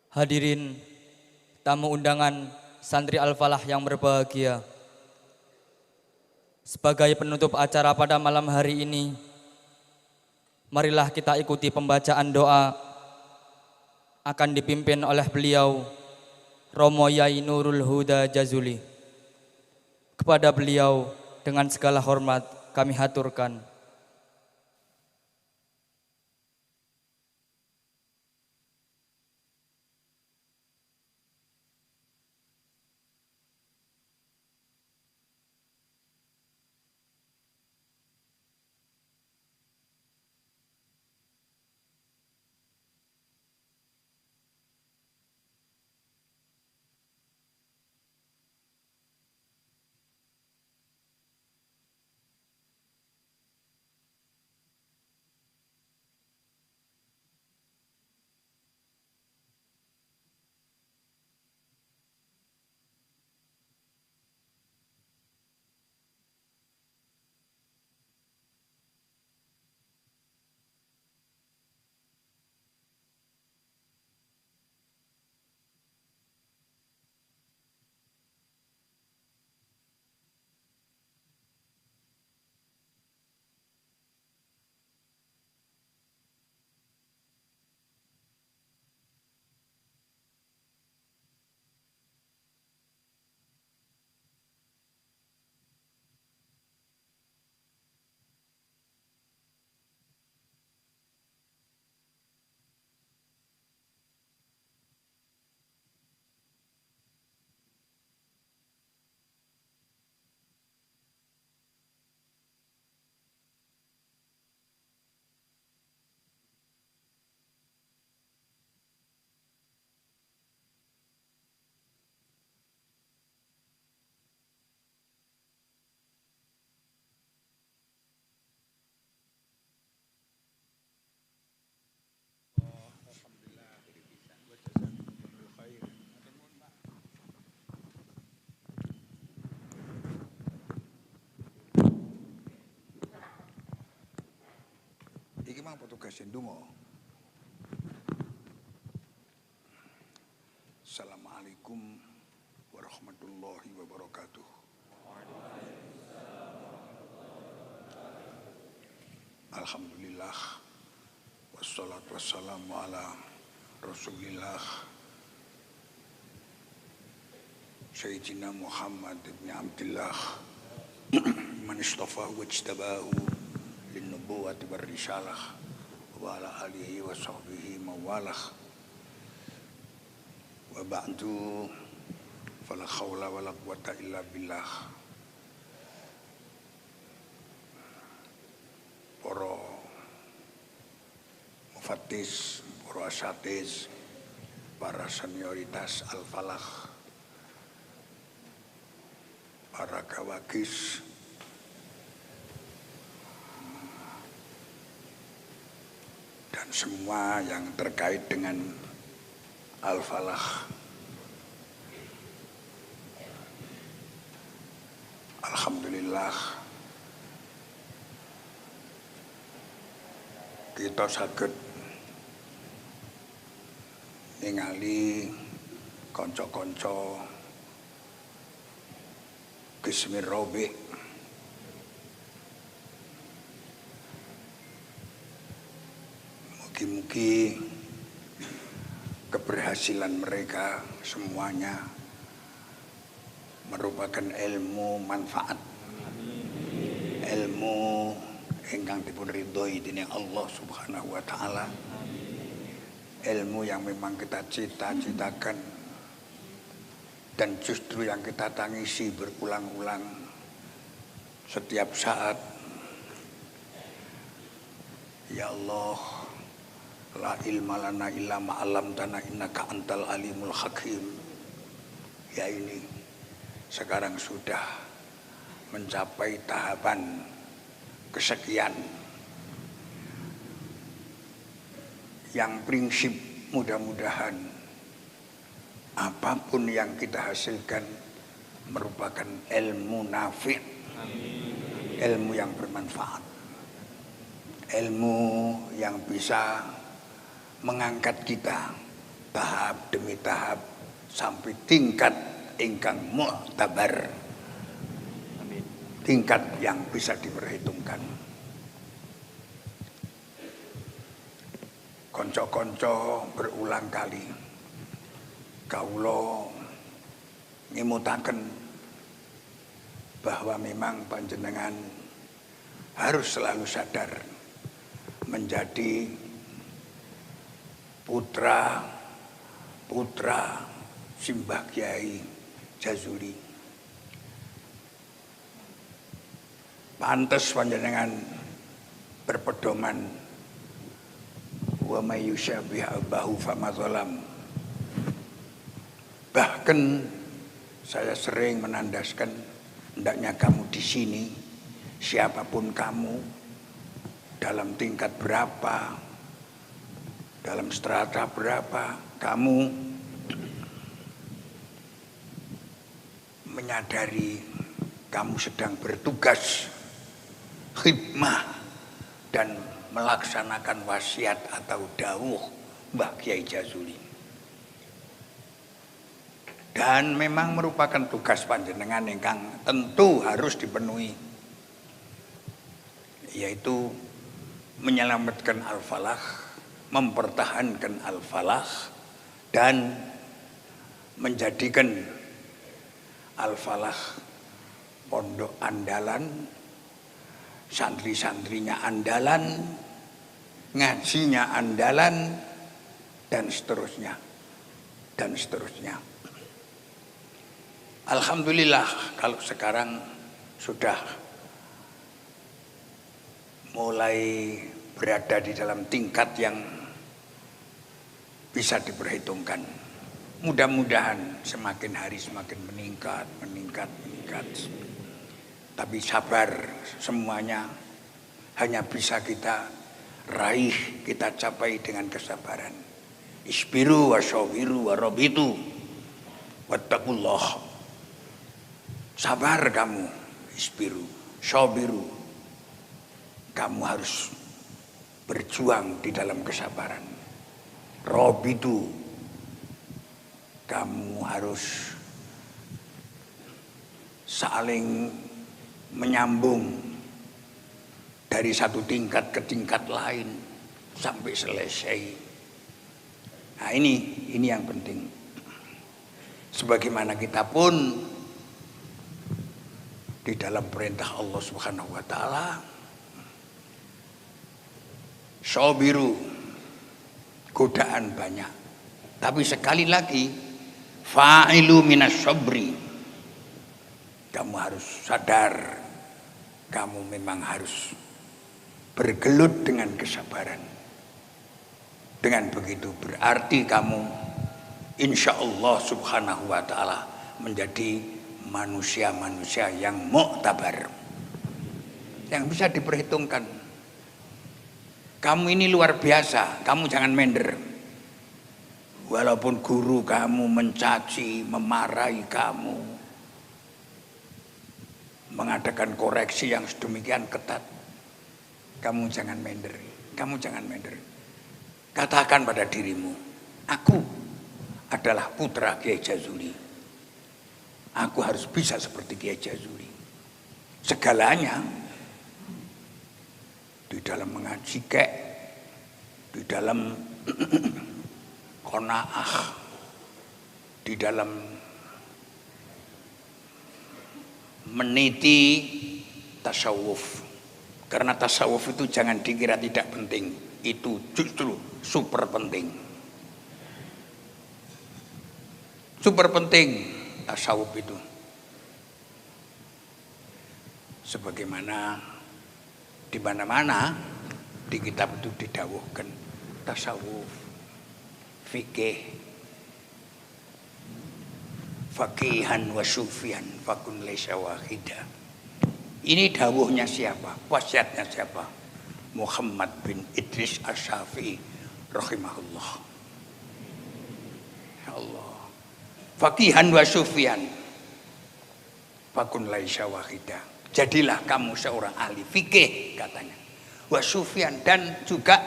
Hadirin tamu undangan santri Al-Falah yang berbahagia. Sebagai penutup acara pada malam hari ini, marilah kita ikuti pembacaan doa akan dipimpin oleh beliau Romo Yai Nurul Huda Jazuli. Kepada beliau dengan segala hormat kami haturkan. Iki mang petugas ndonga. Assalamualaikum warahmatullahi wabarakatuh. Alhamdulillah wassalatu wassalamu ala Rasulillah Sayyidina Muhammad ibn Abdullah man istafahu wajtabahu linnubuwati warrisalah wa ala alihi wa sahbihi mawalah wa ba'du fala khawla wa la quwata illa billah. Para mufatis, para asatiz, para senioritas Al-Falah, para kawakis, dan semua yang terkait dengan Al-Falah. Alhamdulillah kita saged ningali kanca-kanca Qismir Rabi'. Mugi-mugi keberhasilan mereka semuanya merupakan ilmu manfaat, ilmu ingkang dipun ridhoi dening Allah Subhanahu wa taala, ilmu yang memang kita cita-citakan dan justru yang kita tangisi berulang-ulang setiap saat. Ya Allah, la ilma lana illa ma 'allamtana innaka antal alimul hakim. Ya, ini sekarang sudah mencapai tahapan kesekian yang prinsip mudah-mudahan apapun yang kita hasilkan merupakan ilmu nafi', ilmu yang bermanfaat, ilmu yang bisa mengangkat kita tahap demi tahap sampai tingkat ingkang mu'tabar, tingkat yang bisa diperhitungkan. Konco-konco berulang kali kawula ngimutaken bahwa memang panjenengan harus selalu sadar menjadi putra Simbah Kyai Jazuli. Pantes panjenengan berpedoman wa may yusyabih abahu famadzalam. Bahkan saya sering menandaskan, hendaknya kamu di sini, siapapun kamu, dalam tingkat berapa, dalam strata berapa, kamu menyadari kamu sedang bertugas khidmah dan melaksanakan wasiat atau dawuh Mbah Kyai Jazuli. Dan memang merupakan tugas panjenengan ingkang tentu harus dipenuhi, yaitu menyelamatkan al-falah, mempertahankan al-falah, dan menjadikan al-falah pondok andalan, santri-santrinya andalan, ngajinya andalan, dan seterusnya, dan seterusnya. Alhamdulillah kalau sekarang sudah mulai berada di dalam tingkat yang bisa diperhitungkan. Mudah-mudahan semakin hari semakin meningkat. Tapi sabar, semuanya hanya bisa kita raih, kita capai dengan kesabaran. Isbiru wa syawiru wa rabitu wattaqullah. Sabar kamu, isbiru, syawiru. Kamu harus berjuang di dalam kesabaran. Rabitu, kamu harus saling menyambung dari satu tingkat ke tingkat lain sampai selesai. Nah, ini yang penting. Sebagaimana kita pun di dalam perintah Allah Subhanahu wa taala, sabiru, godaan banyak. Tapi sekali lagi, fa'ilu minas sabri. Kamu harus sadar, kamu memang harus bergelut dengan kesabaran. Dengan begitu berarti kamu insya Allah Subhanahu wa ta'ala menjadi manusia-manusia yang mu'tabar, yang bisa diperhitungkan. Kamu ini luar biasa, kamu jangan minder. Walaupun guru kamu mencaci, memarahi kamu, mengadakan koreksi yang sedemikian ketat, kamu jangan minder, kamu jangan minder. Katakan pada dirimu, aku adalah putra Kyai Jazuli. Aku harus bisa seperti Kiai Jazuli. Segalanya di dalam mengaji kek, di dalam qanaah, di dalam meniti tasawuf. Karena tasawuf itu jangan dikira tidak penting, itu justru super penting. Super penting tasawuf itu. Sebagaimana di mana-mana di kitab itu didawuhkan tasawuf, fikih, faqihan wa sufian fakun laisa wahida. Ini dawuhnya siapa? Wasiatnya siapa? Muhammad bin Idris Asy-Syafi'i rahimahullah. Ya Allah. Faqihan wa sufian fakun laisa wahida. Jadilah kamu seorang ahli fikih katanya. Wa sufian, dan juga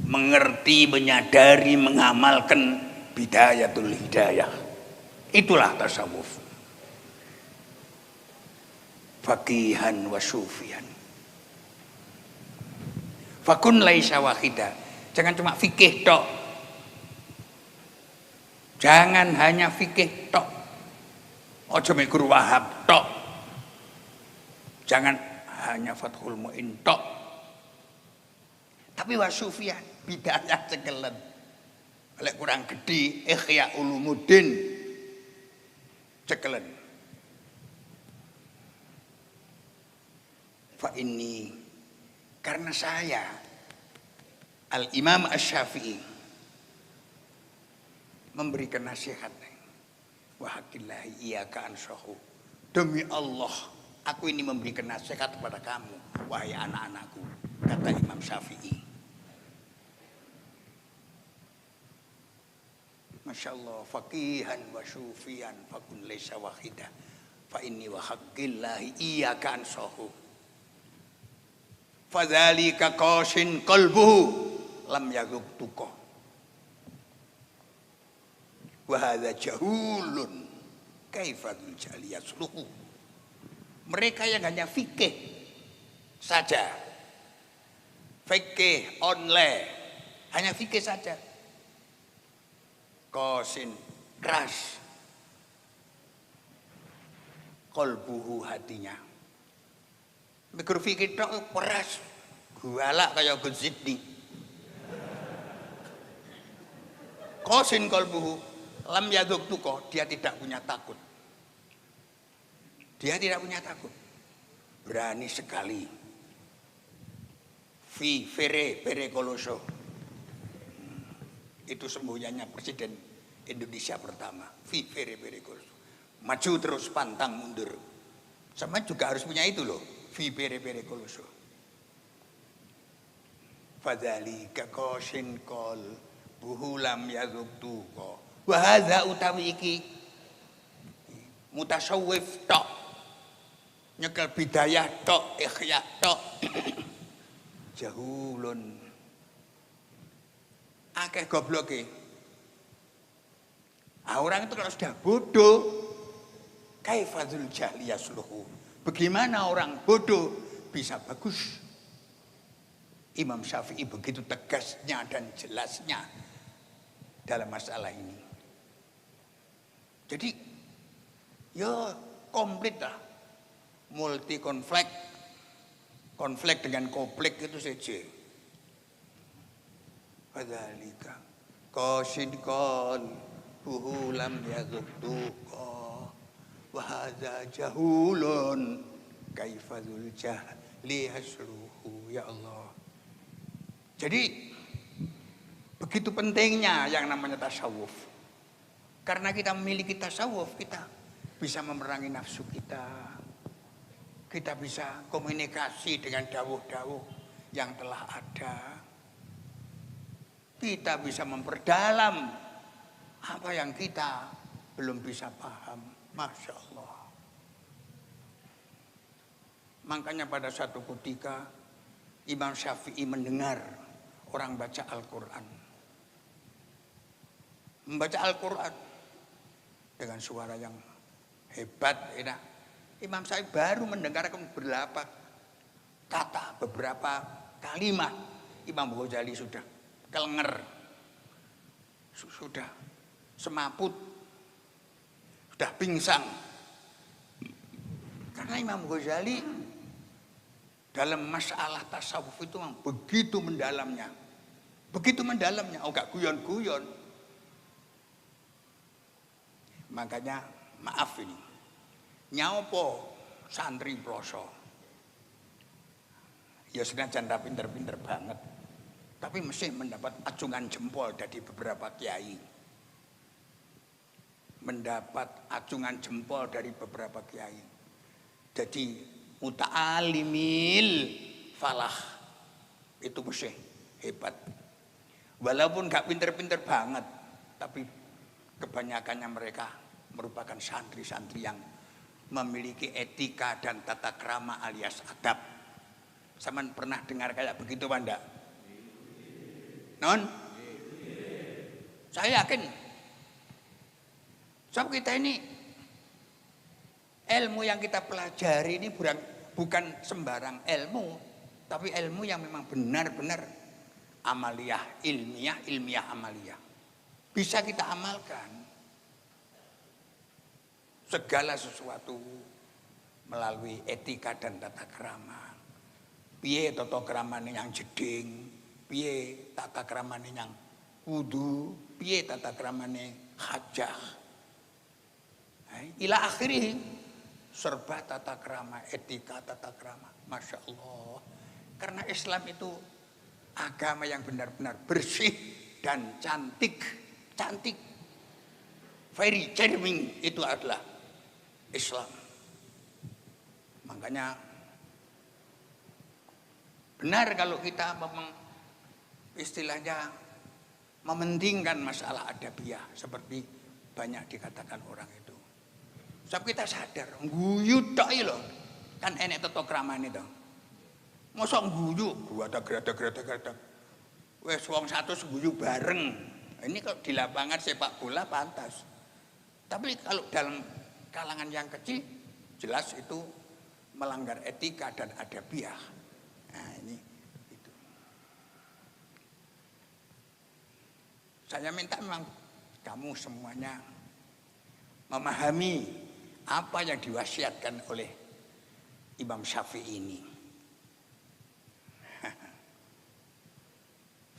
mengerti, menyadari, mengamalkan bidayatul hidayah. Itulah tasawuf. Faqihan wa sufian. Fakun laisa wahida. Jangan cuma fikih tok. Jangan hanya fikih tok. Ojo mek guru Wahab tok. Jangan hanya Fathul Mu'in tok. Tapi wa sufian, bidayah cekelen. Lek kurang gede Ihya Ulumuddin cekelen. Fa ini karena saya Al-Imam Asy-Syafi'i memberikan nasihat, wa haqillahi iyyaka ansahu. Demi Allah, aku ini memberikan nasihat kepada kamu, wahai anak-anakku, kata Imam Syafi'i. Masya Allah, faqihan wa sufian fakun laisa wahida. Fa inni wa haqqillahi iyyaka ansahu. Fadzalika qasin qalbuhu lam yadhuq tuqa. Wa hadza jahulun kaifa dzal yasluhu. Mereka yang hanya fikih saja, fikih online, hanya fikih saja. Qasin keras, qalbuhu hatinya. Mikir fikir tok keras, galak kayak Ghazidni. Qasin qalbuhu lam yadhuq tuqa, dia tidak punya takut. Dia tidak punya takut. Berani sekali. Fi vere pericoloso. Itu sembunyiannya Presiden Indonesia pertama. Fi vere pericoloso. Maju terus pantang mundur. Sama juga harus punya itu loh. Fi vere pericoloso. Fadzalika qasin qol buhulam yadhuq tuqa. Wa hadza utawi iki mutasawwif tok, nyekel bidayah tok, ihya tok. Jahulun akeh gobloke. Orang itu kalau sudah bodoh, kaifadzul jahli yasluhu. Bagaimana orang bodoh bisa bagus? Imam Syafi'i begitu tegasnya dan jelasnya dalam masalah ini. Jadi ya komplit lah, multi konflik dengan konflik itu saja. Fadzalika qasid qal buhulam yadhuqtuqa wa hadza jahulun kaifadzul jahli hasruhu. Ya Allah. Jadi begitu pentingnya yang namanya tasawuf. Karena kita memiliki tasawuf, kita bisa memerangi nafsu kita. Kita bisa komunikasi dengan dawuh-dawuh yang telah ada. Kita bisa memperdalam apa yang kita belum bisa paham. Masya Allah. Makanya pada satu ketika Imam Syafi'i mendengar orang baca Al-Quran. Membaca Al-Quran. dengan suara yang hebat, enak. Imam Syafi'i baru mendengarkan beberapa kata, beberapa kalimat, Imam Ghazali sudah kelenger, sudah semaput, sudah pingsan. Karena Imam Ghazali dalam masalah tasawuf itu memang begitu mendalamnya. Begitu mendalamnya, oh gak guyon-guyon. Makanya maaf ini, nyaopo santri ploso. Ya senajan pinter-pinter banget, tapi mesti mendapat acungan jempol dari beberapa kiai. Mendapat acungan jempol dari beberapa kiai. Jadi muta'alimil falah itu mesti hebat. Walaupun gak pinter-pinter banget, tapi kebanyakannya mereka merupakan santri-santri yang memiliki etika dan tata krama alias adab. Saman pernah dengar kayak begitu Pak ndak? Non? Saya yakin. Sebab kita ini ilmu yang kita pelajari ini bukan sembarang ilmu, tapi ilmu yang memang benar-benar amaliyah, ilmiah amaliyah. Bisa kita amalkan segala sesuatu melalui etika dan tata krama. Piye tata kramane yang jeding, piye tata kramane yang wudu, piye tata kramane hajah. Ila akhirih serba tata krama, etika tata krama. Masya Allah. Karena Islam itu agama yang benar-benar bersih dan cantik. Cantik. Very charming itu adalah Islam. Makanya benar kalau kita memang istilahnya mementingkan masalah adabiyah seperti banyak dikatakan orang itu. Sebab kita sadar, guyu tok lho. Kan enek tata kramane to. Mosok guyu, gerada. Wes wong 100 guyu bareng. Ini kalau di lapangan sepak bola pantas. Tapi kalau dalam kalangan yang kecil jelas itu melanggar etika dan adabiyah. Nah, ini itu. Saya minta memang kamu semuanya memahami apa yang diwasiatkan oleh Imam Syafi'i ini.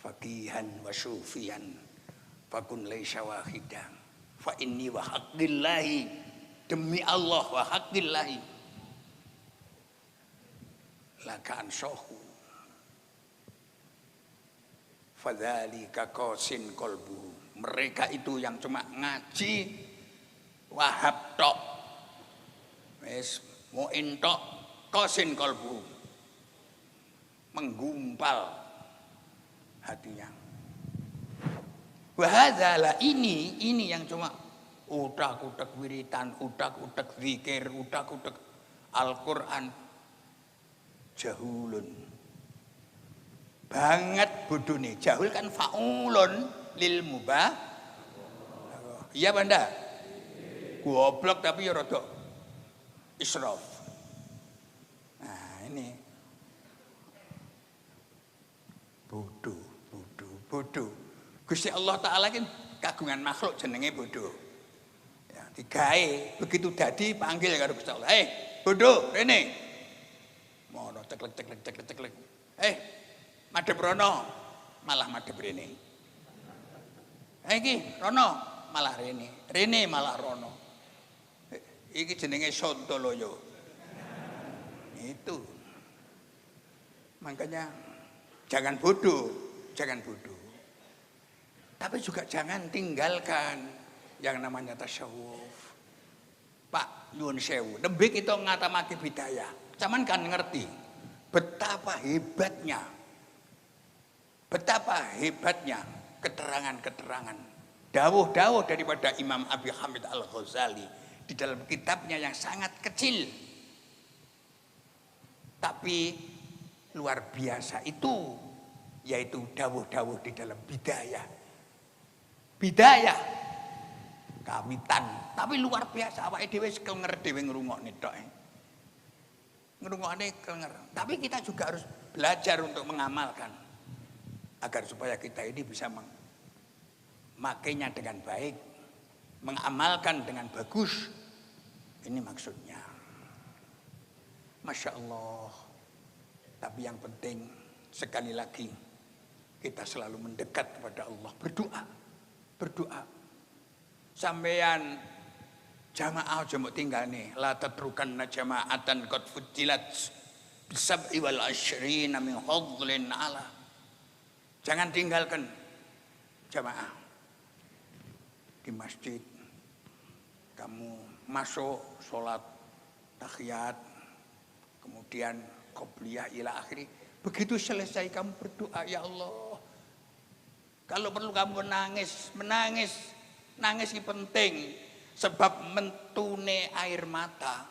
Faqihan wa sufiyan fakun laisa wahidan fa inni wa haqqillahi, demi Allah wa haqqillahi laka ansahu fadzalika qasin qalbu. Mereka itu yang cuma ngaji wahab tok, wis muin tok, qasin qalbu, menggumpal hatinya. Wahadalah ini yang cuma utak-utak wiritan, utak-utak zikir, utak-utak Al-Quran, jahulun banget bodone. Jahul kan faulun lil mubah. Iya Banda? Goblok tapi ya rada israf. Nah ini bodoh. Gusti Allah Ta'ala kan kagungan makhluk jenenge bodoh. Ya, digawe begitu dadi panggil karo Gusti Allah. Bodoh, rene. Mono ceklek. Madhep rono, malah madhep rene. Iki rono, malah rene. Rene malah rono. Iki jenenge Sontoloyo. Itu. Makanya jangan bodoh. Tapi juga jangan tinggalkan yang namanya tasawuf. Pak nyuwun sewu, nembe kita ngatamake bidayah. Cuman kan ngerti betapa hebatnya keterangan-keterangan dawuh-dawuh daripada Imam Abi Hamid Al-Ghazali di dalam kitabnya yang sangat kecil. Tapi luar biasa itu, yaitu dawuh-dawuh di dalam bidayah. kawitan, tapi luar biasa awake dhewe kenger dhewe ngrungokne tok. Ngrungokne kenger. Tapi kita juga harus belajar untuk mengamalkan agar supaya kita ini bisa memakainya dengan baik, mengamalkan dengan bagus. Ini maksudnya. Masya Allah. Tapi yang penting sekali lagi kita selalu mendekat kepada Allah, berdoa. Sampeyan jamaah aja mbok tinggane, la tatrukanna jama'atan qad fujilat bisab'i wal asyrina min fadlin ala. Jangan tinggalkan jamaah di masjid. Kamu masuk sholat tahiyat, kemudian qobliyah ila akhiri. Begitu selesai kamu berdoa, ya Allah. Kalau perlu kamu menangis itu penting. Sebab mentune air mata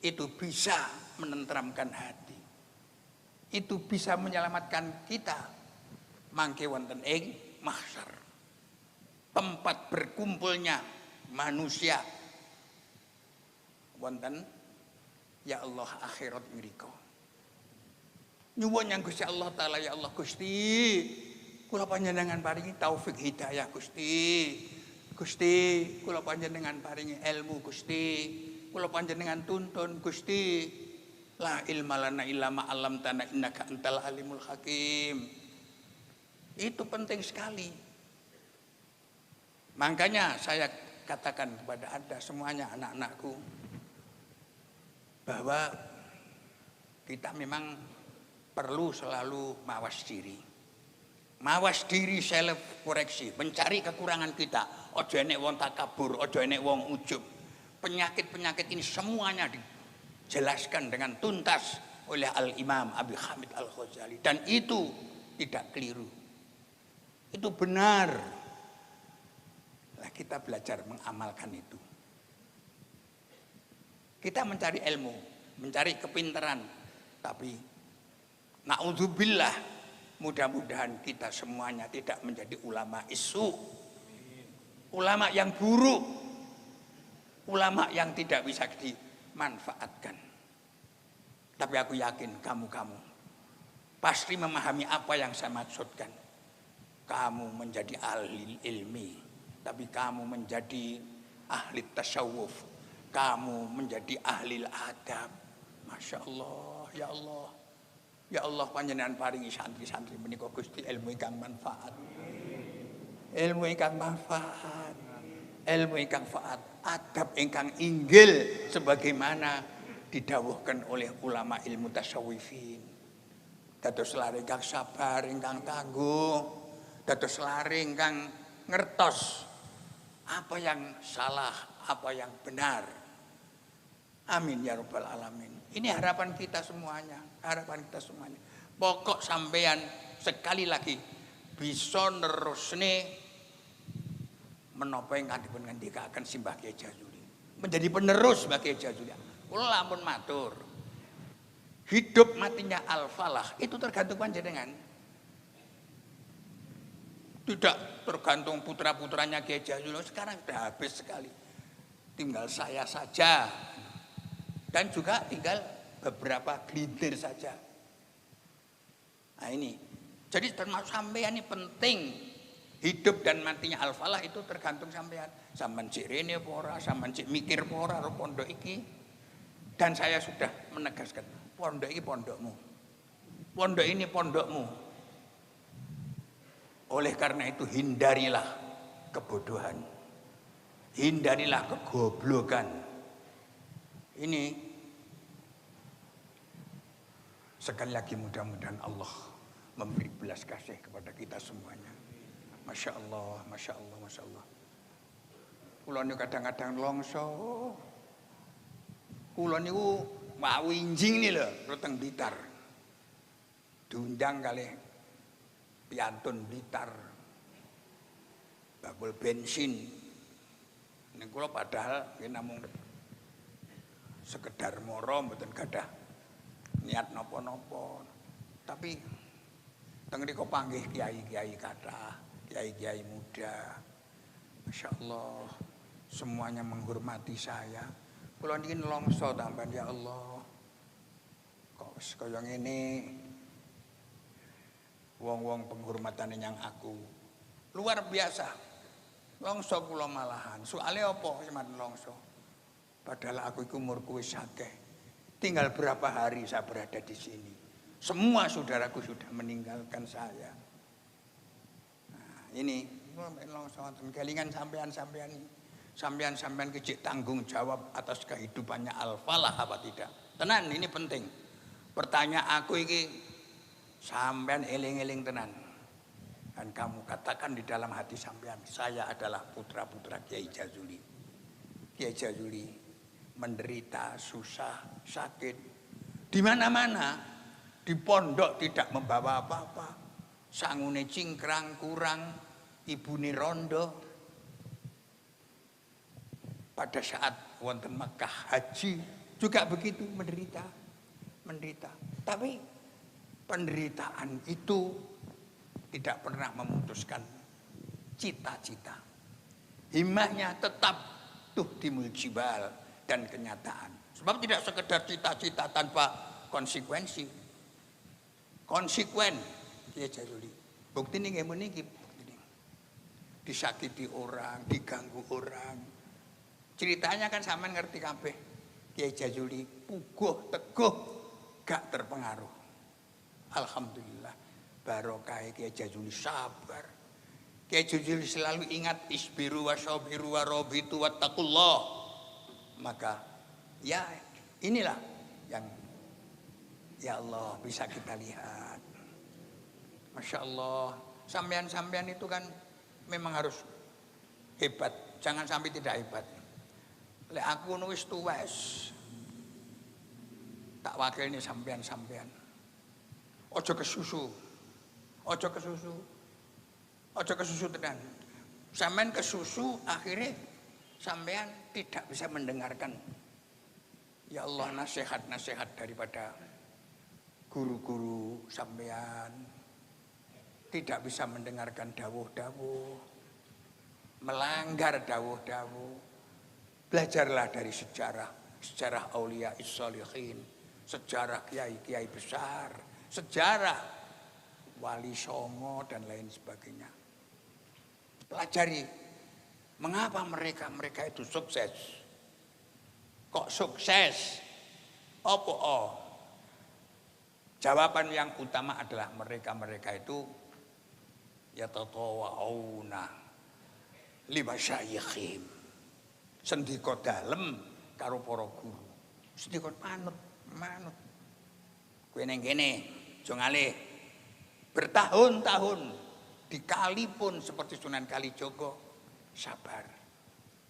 itu bisa menenteramkan hati. Itu bisa menyelamatkan kita. Mangke wonten ing mahsyar. Tempat berkumpulnya manusia. Wonten ya Allah akhirat mriko. Nyuwun yang Gusti Allah taala, ya Allah Gusti, kula panjenengan paringi taufik hidayah Gusti. Gusti, kula panjenengan paringi ilmu Gusti, kula panjenengan tuntun Gusti. La ilma lana illa ma 'allamtana innaka antal alimul hakim. Itu penting sekali. Makanya saya katakan kepada Anda semuanya, anak-anakku, bahwa kita memang perlu selalu mawas diri. Mawas diri, self koreksi, mencari kekurangan kita. Ojo enek wong takabur, ojo enek wong ujub. Penyakit-penyakit ini semuanya dijelaskan dengan tuntas oleh Al-Imam Abi Hamid Al-Ghazali, dan itu tidak keliru. Itu benar. Nah, kita belajar mengamalkan itu. Kita mencari ilmu, mencari kepintaran, tapi na'udzubillah, mudah-mudahan kita semuanya tidak menjadi ulama isu, ulama yang buruk, ulama yang tidak bisa dimanfaatkan. Tapi aku yakin kamu pasti memahami apa yang saya maksudkan. Kamu menjadi ahli ilmi, tapi kamu menjadi ahli tasawuf, kamu menjadi ahli adab. Masya Allah, ya Allah. Ya Allah, panjenengan paringi santri-santri menika Gusti ilmu ingkang manfaat. Ilmu ingkang manfaat. Ilmu ingkang manfaat, adab ingkang inggil sebagaimana didhawuhkan oleh ulama ilmu tasawufin. Dados lare ingkang sabar, ingkang tangguh, dados lare ingkang ngertos apa yang salah, apa yang benar. Amin ya rabbal alamin. Ini harapan kita semuanya, Pokok sampean sekali lagi bisa nerusne menapa ingkang dipun ngendikaken Simbah Kyai Jazuli. Menjadi penerus Mbah Kyai Jazuli. Kula lampun matur. Hidup matinya Al-Falah itu tergantung panjenengan. Tidak tergantung putra-putranya Kyai Jazuli. Sekarang sudah habis sekali. Tinggal saya saja. Dan juga tinggal beberapa gelintir saja. Nah ini, jadi termasuk sampean ini penting. Hidup dan matinya Al-Falah itu tergantung sampean. Sampean cik rene apa ora, sampean cik mikir apa ora karo pondok iki. Dan saya sudah menegaskan, pondok iki pondokmu. Pondok ini pondokmu. Oleh karena itu hindarilah kebodohan. Hindarilah kegoblokan. Ini sekali lagi mudah-mudahan Allah memberi belas kasih kepada kita semuanya. Masya Allah, Masya Allah, Masya Allah. Kula niku kadang-kadang longso. Kula niku mau injing nih lho, ruteng Blitar. Diundang kali piantun Blitar. Babul bensin. Nek kula padahal namung sekedar moro mboten gadah niat napa-napa. Tapi teng mriku panggih kiai-kiai kathah, kiai-kiai muda. Masyaallah. semuanya menghormati saya. Kula niki nelongso tambahan ya Allah. Kok wis kaya ngene. Wong-wong penghormatane yang aku luar biasa. Longso kula malahan. Soale apa sampean longso? Padahal aku iku umurku wis akeh. Tinggal berapa hari saya berada di sini. Semua saudaraku sudah meninggalkan saya. Nah, ini longso wonten kelingan sampean-sampean ini. Sampean-sampean kecik tanggung jawab atas kehidupannya al-falah apa tidak? Tenan ini penting. Pertanyaan aku ini sampean eling-eling tenan. Dan kamu katakan di dalam hati sampean, saya adalah putra-putra Kiai Jazuli. Kiai Jazuli menderita, susah, sakit. Di mana-mana, di pondok tidak membawa apa-apa. Sangune cingkrang kurang, ibune rondo. Pada saat wonten Mekah haji juga begitu menderita. Tapi penderitaan itu tidak pernah memutuskan cita-cita. Himmahnya tetap tuhdimul jibal dan kenyataan. Sebab tidak sekedar cita-cita tanpa konsekuensi. Konsekuen Kiai Jazuli. Bukti ini nggih meniki. Disakiti orang, diganggu orang. Ceritanya kan sampean ngerti kabeh. Kiai Jazuli puguh, teguh, gak terpengaruh. Alhamdulillah. Barokah Kiai Jazuli sabar. Kiai Jazuli selalu ingat isbiru wa sabiru wa rabitu wattaqullah. Maka ya inilah yang ya Allah bisa kita lihat. Masya Allah. Sampean-sampean itu kan memang harus hebat. Jangan sampai tidak hebat. Lek aku nulis tuwes. Tak wakil ini sampean-sampean. Ojo kesusu. Ojo kesusu tenan. Sampean kesusu akhirnya sampean tidak bisa mendengarkan ya Allah nasihat-nasihat daripada guru-guru sampean. Tidak bisa mendengarkan dawuh-dawuh. Melanggar dawuh-dawuh. Belajarlah dari sejarah aulia is-shalihin, sejarah kiai-kiai besar, sejarah Wali Songo dan lain sebagainya. Pelajari mengapa mereka itu sukses. Kok sukses? Apa? Jawaban yang utama adalah mereka itu yatatawa'una li masyayikhim. Sendika dalem karo para guru. Sendika manut. Kowe ning kene aja ngalih. Bertahun-tahun dikali pun seperti Sunan Kalijaga sabar.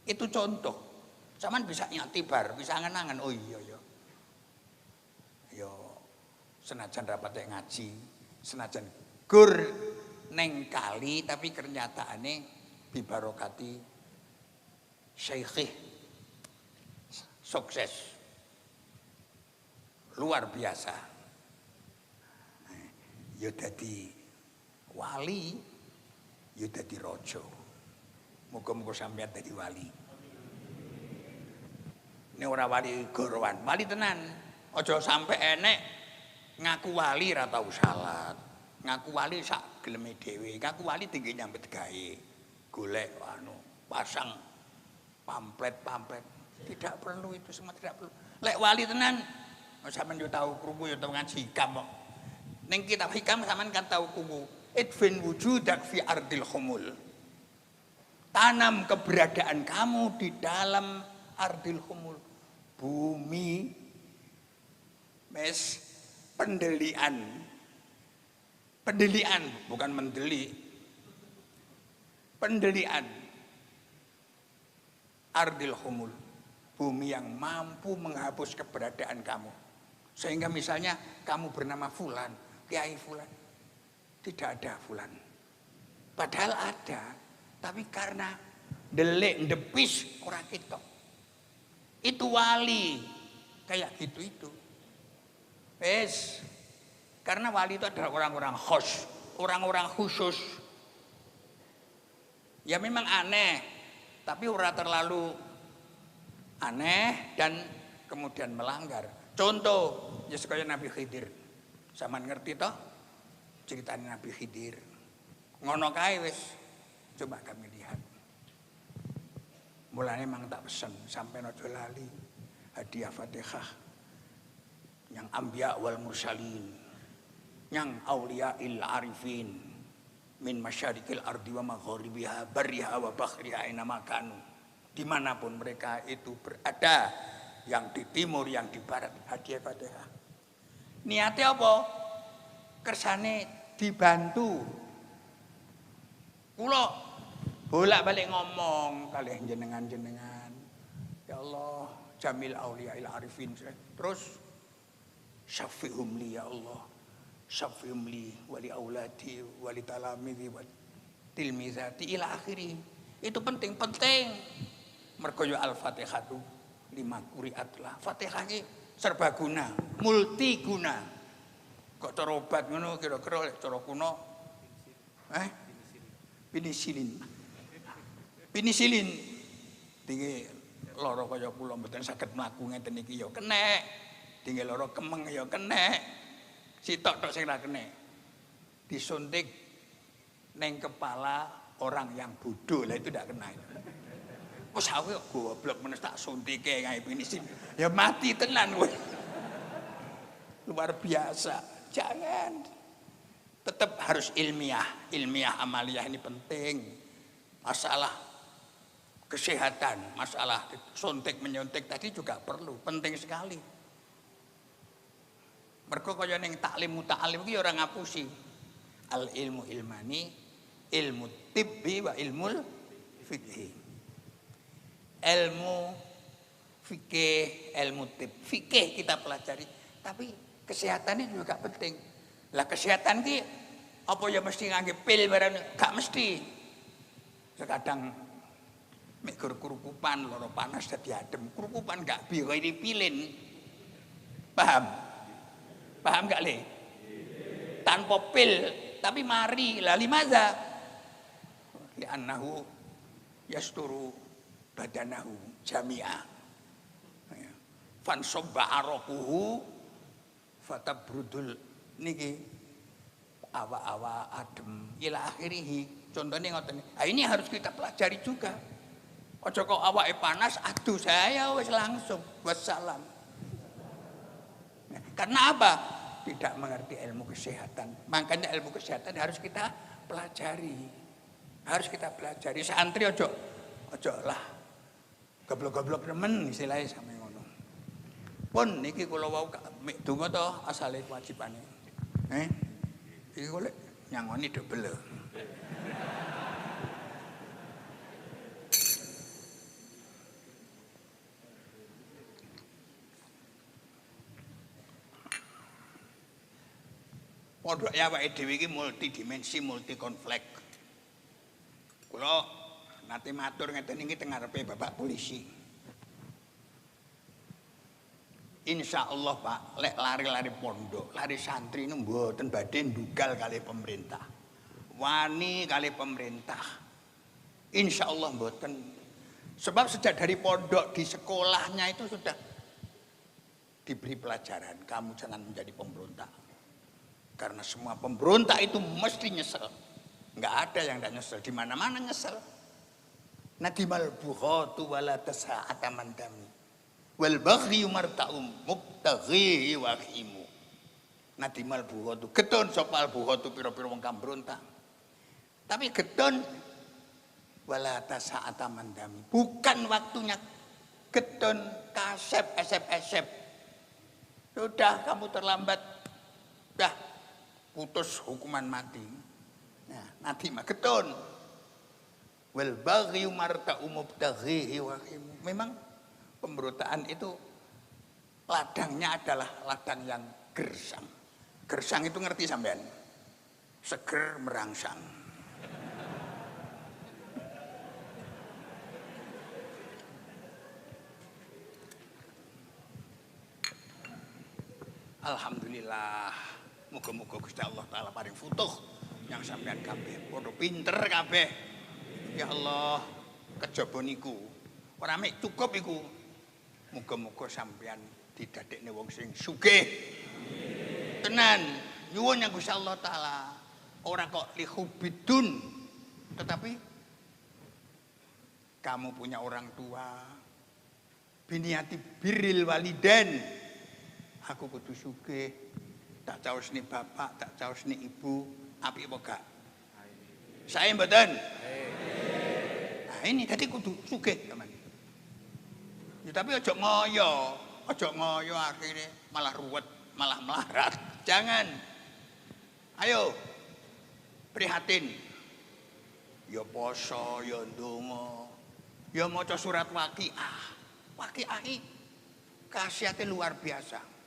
Itu contoh. Saman bisa nyatibar, bisa angen-angen. Oh iya ya. Yo senajan rapat ngaji, senajan gur neng kali tapi kenyataane bibarokati Syekh sukses luar biasa. Ya dadi wali, ya dadi raja. Muga-muga sampeyan dadi wali. Ini ora wali gorowan, wali tenan. Aja sampe enek ngaku wali ra tau salat. Ngaku wali sak geleme dhewe. Ngaku wali tinggi nyambet gawe. Golek pasang pamflet tidak perlu itu semua tidak perlu. Lek wali tenan sampean yo tahu krungu yo tau ngaji hikam kok. Ning kitab hikam sampean kan tahu krungu idfin wujudak fi ardil khumul. Tanam keberadaan kamu di dalam ardil khumul. Bumi mes pendelian bukan mendeli. Pendelian ardil humul, bumi yang mampu menghapus keberadaan kamu. Sehingga misalnya kamu bernama Fulan, Kiai Fulan, tidak ada Fulan. Padahal ada, tapi karena delik ndepis ora ketok. Itu wali, kayak gitu itu. Wes, karena wali itu adalah orang-orang khos, orang-orang khusus. Ya memang aneh. tapi ora terlalu aneh dan kemudian melanggar. Contoh, ya sekaya Nabi Khidir. Saman ngerti toh ceritanya Nabi Khidir. Ngono kae wis. Coba kami lihat. Mulanya memang tak pesen sampai aja lali hadiah Fatihah yang anbiya wal mursalin, yang aulia il arifin min masyarikil ardi wa magharibiha barriha wa bakhriha aina makanu, dimanapun mereka itu berada, yang di timur yang di barat, hadiah Fatihah. Niatnya apa? Kersane dibantu. Kula bolak-balik ngomong kalian jenengan-jenengan, ya Allah jamil aulia il arifin, terus syafi'hum li ya Allah, syafi'hum li wali auladi wali talamidhi wali tilmizati ila akhiri. Itu penting mergo yo al-Fatihah lima quri'at lah. Fatihah iki serbaguna, multiguna. Kok cara obat ngono kira-kira cara kuno Penisilin tinggi loro kaya kula mboten saged mlaku ngeten iki ya kenek. Tinggi loro kemeng ya kenek. Sitok tok sing ra kenek. Disuntik neng kepala orang yang bodoh, lah itu tidak kena. Wes aku goblok menes tak suntike kae penisilin. Ya mati tenan kowe. Luar biasa. Jangan. Tetap harus ilmiah. Ilmiah amaliyah ini penting. Masalah kesehatan, masalah suntik menyuntik tadi juga perlu, penting sekali. Mergo kaya ning taklim iki ora ngapusi. Al ilmu ilmani, ilmu tibbi wa ilmul fikih. Ilmu fikih, ilmu tib. Fikih kita pelajari, tapi kesehatan ini juga penting. Lah kesehatan ki apa ya mesti ngangge pil barang, gak mesti. Kadang mikir kerukupan, loro panas dadi adem. Kerukupan gak bi ini pilin. Paham? Paham gak le? Tanpa pil, tapi mari la limaza? Li annahu yasturu badanahu jami'a. Fan sobba araquhu fatabrudul niki awa-awa adem ila akhirih. Contohnya ngoten. Nah, ini harus kita pelajari juga. Ojo kok awake panas, aduh saya wis langsung wassalam. Nah, karena apa? Tidak mengerti ilmu kesehatan. Makanya ilmu kesehatan harus kita pelajari. Harus kita pelajari. Santri ojo lah goblok-goblok nemen istilahnya sampe ngono. Pun niki kula wau mik donga to asale kewajibane. Iki golek nyangoni dobel. Pondok ya awake dhewe iki multidimensi, multikonflik. Kula nate matur ngeten iki teng ngarepe Bapak Polisi. Insyaallah Pak, lek lari-lari pondok, lari santri ini mboten badhe ndugal kali pemerintah. Wani kali pemerintah. Insyaallah mboten. Sebab sejak dari pondok di sekolahnya itu sudah diberi pelajaran, kamu jangan menjadi pemberontak. Karena semua pemberontak itu mesti nyesel. Enggak ada yang tidak nyesel, di mana-mana nyesel. Nadimal bughatu wala tasa'ata mandami. Wal baghi marta'um mubtaghi wa khimu. Nadimal bughatu, gedon sapa al bughatu pira-pira wong kambrontak. Tapi gedon wala tasa'ata mandami. Bukan waktunya gedon kasep esep-esep. Sudah kamu terlambat. Dah putus hukuman mati. Nah, nanti mah gedon. Wal baghi marta'um mubtaghi wa khimu. Memang pemberontakan itu ladangnya adalah ladang yang gersang. Gersang itu ngerti sampean? Seger merangsang. Alhamdulillah. Muga-muga Gusti Allah taala paring futuh yang sampean kabeh padha pinter kabeh. Ya Allah, kejaba niku ora mek cukup iku. Muga-muga sampeyan didadekne wong sing sugih. Tenan, nyuwun yang Gusti Allah taala. Ora kok lihubidun, tetapi kamu punya orang tua. Biniati birril waliden. Aku kudu sugih. Tak caosne bapak, tak caosne ibu, apik apa gak? Saya mboten. Nah ini tadi kudu sugih teman. Ya, tapi ojo ngoyo akhirnya malah ruwet, malah melarat. Jangan. Ayo prihatin. Ya poso, ya ndonga, ya maca surat Waqiah. Waqiah iki khasiate luar biasa.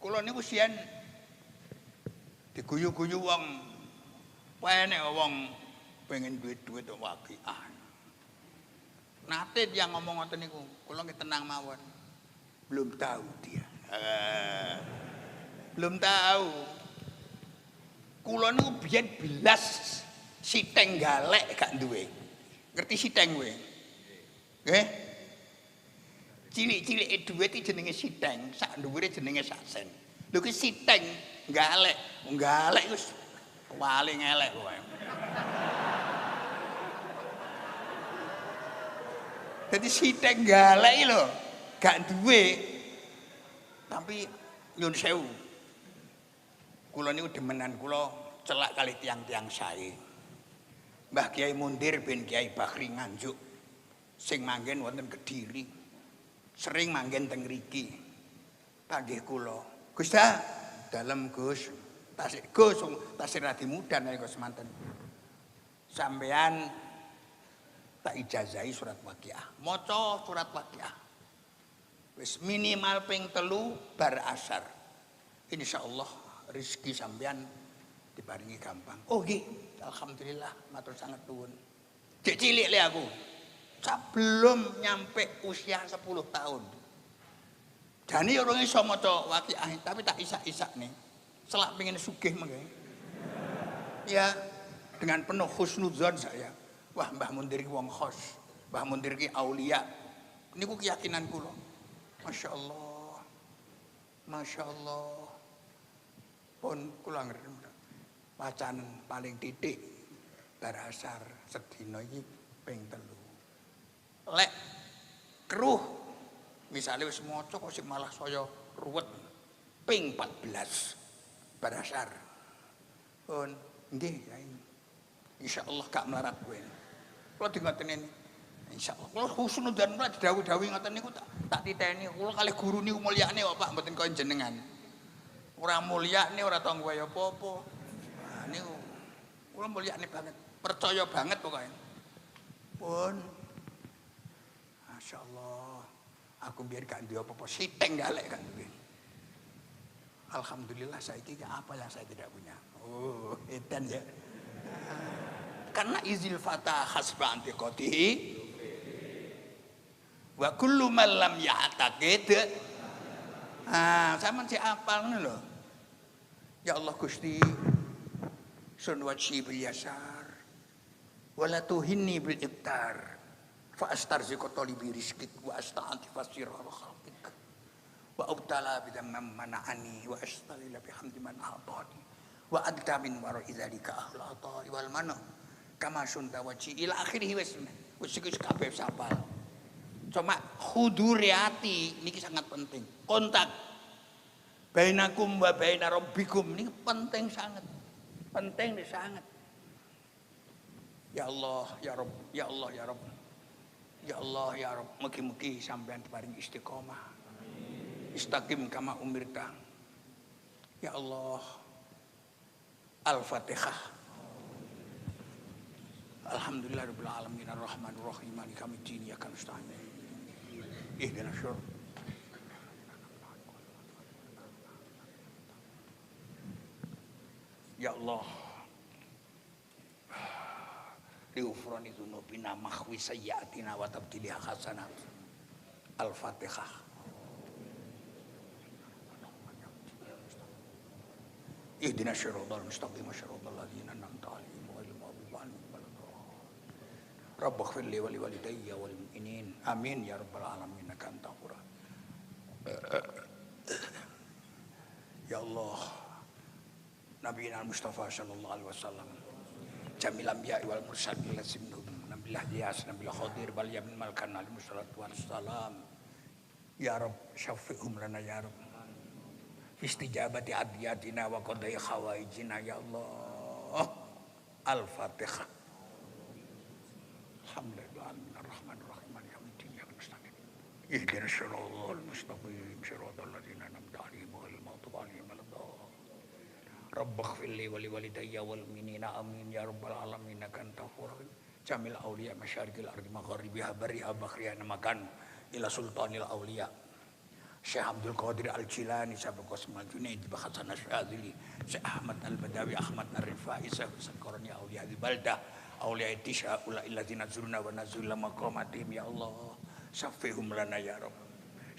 Kula niku sian diguyu-guyu wong penek wong pengen duit-duit Waqiah. Nate dia ngomong ngoten niku, kula nggih tenang mawon. Belum tahu dia. Belum tahu. Kula niku biyen belas siteng galek gak duwe. Ngerti siteng kowe? Nggih. Cilik-cilike duit iki jenenge siteng, sak dhuwure jenenge sak sen. Lho ki siteng galek, galek wis paling elek kowe. Jadi sithik galek iki lho, gak duwe. Tapi nyun sewu. Kula niku demenan kula celak kali tiang-tiang sae. Mbah Kiai Mundir bin Kiai Bakri Nganjuk sing manggen wonten Kediri. Sering manggen teng mriki. Panggih kula. Gus ta, dalem Gus. Tasik Gus, tasik radi mudan nalika semanten. Sampean tak ijazahi surat Waqiah. Maca surat Waqiah. Wis minimal ping 3 bar asar. Insyaallah rezeki sampean diparingi gampang. Oh nggih, alhamdulillah matur sangat nuwun. Cek cilik le aku. Sebelum nyampe usia 10 tahun. Jane ora iso maca Waqiah, tapi tak isak-isak nih. Selak pengen sugih mengke. Ya, dengan penuh husnudzon saya. Wah, Mbah Mundir ki wong khos. Mbah Mundir ki aulia. Niku keyakinan kula. Masya Allah. Masya Allah. Pun kula ngerti. Wacan paling titik barasar sedina iki ping 3. Lek keruh misalnya wis maca kok sing malah saya ruwet ping 14 barasar. Pun nggih ya. Insyaallah gak melarat kowe. Kula dingoten ini. Insyaallah. Kula husnudzon kula didhawuhi ngoten niku tak titeni. Kula kalih guru niku mulyane kok Pak mboten kaya jenengan. Ora mulyane ora tau kaya apa-apa. Nah niku kula mulyane banget. Percaya banget pokoke. Pun masyaallah. Aku biar gak duwe apa-apa sithik galek kan duwe. Alhamdulillah saiki apa yang saya tidak punya. Oh, edan ya. Karena izil fatah hasba antiqatihi wa kullu man lam ya'taqid. Sampeyan sik apal ngono lho. Ya Allah Gusti sun wajhi bil yasar wala tuhinni bil ibtar fa astarziqu talibi rizqik wa asta'anti fasirra khalqik wa ubtala bidamman mana'ani wa astalila bihamdi man a'tani wa adta min wara'i dzalika ahlata wal mana kama sunta waji ila akhirih wis kabeh sapal. Cuma huduriati niki sangat penting. Kontak bainakum wa baina rabbikum niki penting sangat. Penting sangat. Ya Allah, ya Rabb, ya Allah, ya Rabb. Ya Allah, ya Rabb, mugi-mugi sampean paring istiqomah. Istaqim kama umirta. Ya Allah. Al-Fatihah. Alhamdulillah rabbil alamin arrahmanir rahim maliki yaumiddin iyyaka nasta'in ihdinas siratal Ya Allah liufrani dzunubina mahwi sayyiatina wa tabdili hasanat Al-Fatihah. Ihdinas siratal mustaqim siratal ladzina an'amta 'alaihim ghairil maghdubi 'alaihim waladdallin. Rabbighfir li wa li walidayya wal mu'minin. Amin ya rabbal alamin innaka antal ghafur. Ya Allah, Nabi Mustafa sallallahu alaihi wasallam, jamil anbiya wal mursalin lasimnum, nabilah Yas, nabilah Khadir, bal yamin malkan alaihi wassalatu wassalam. Ya Rabb, syafi'hum lana ya Rabb. Istijabati adiyatina wa qadai khawaijina ya Allah. Al-Fatihah. Alhamdulillahirabbil rahmanir rahim maliki yaumiddin mustaqim. Ihdinas siratal mustaqim siratal ladzina an'amta 'alaihim ghairil maghdubi 'alaihim waladdallin. Rabbighfir li wa li walidayya wal mu'minina amin ya rabbal alamin innaka antal ghafurur rahim. Jamil auliya masyariqil ardi magharibiha bariha bakhriha makan ila sultanil auliya. Syekh Abdul Qadir Al-Jilani, Syekh Qasim Al-Junaid, Hasan Asy-Syadzili, Syekh Ahmad Al-Badawi, Ahmad Ar-Rifai, Syekh Sakarani Auliya Al-Baldah, Auliya Tisha, Ula illadzina zurna wa nazula maqamatihim ya Allah. Syafi'hum lana ya Rabb.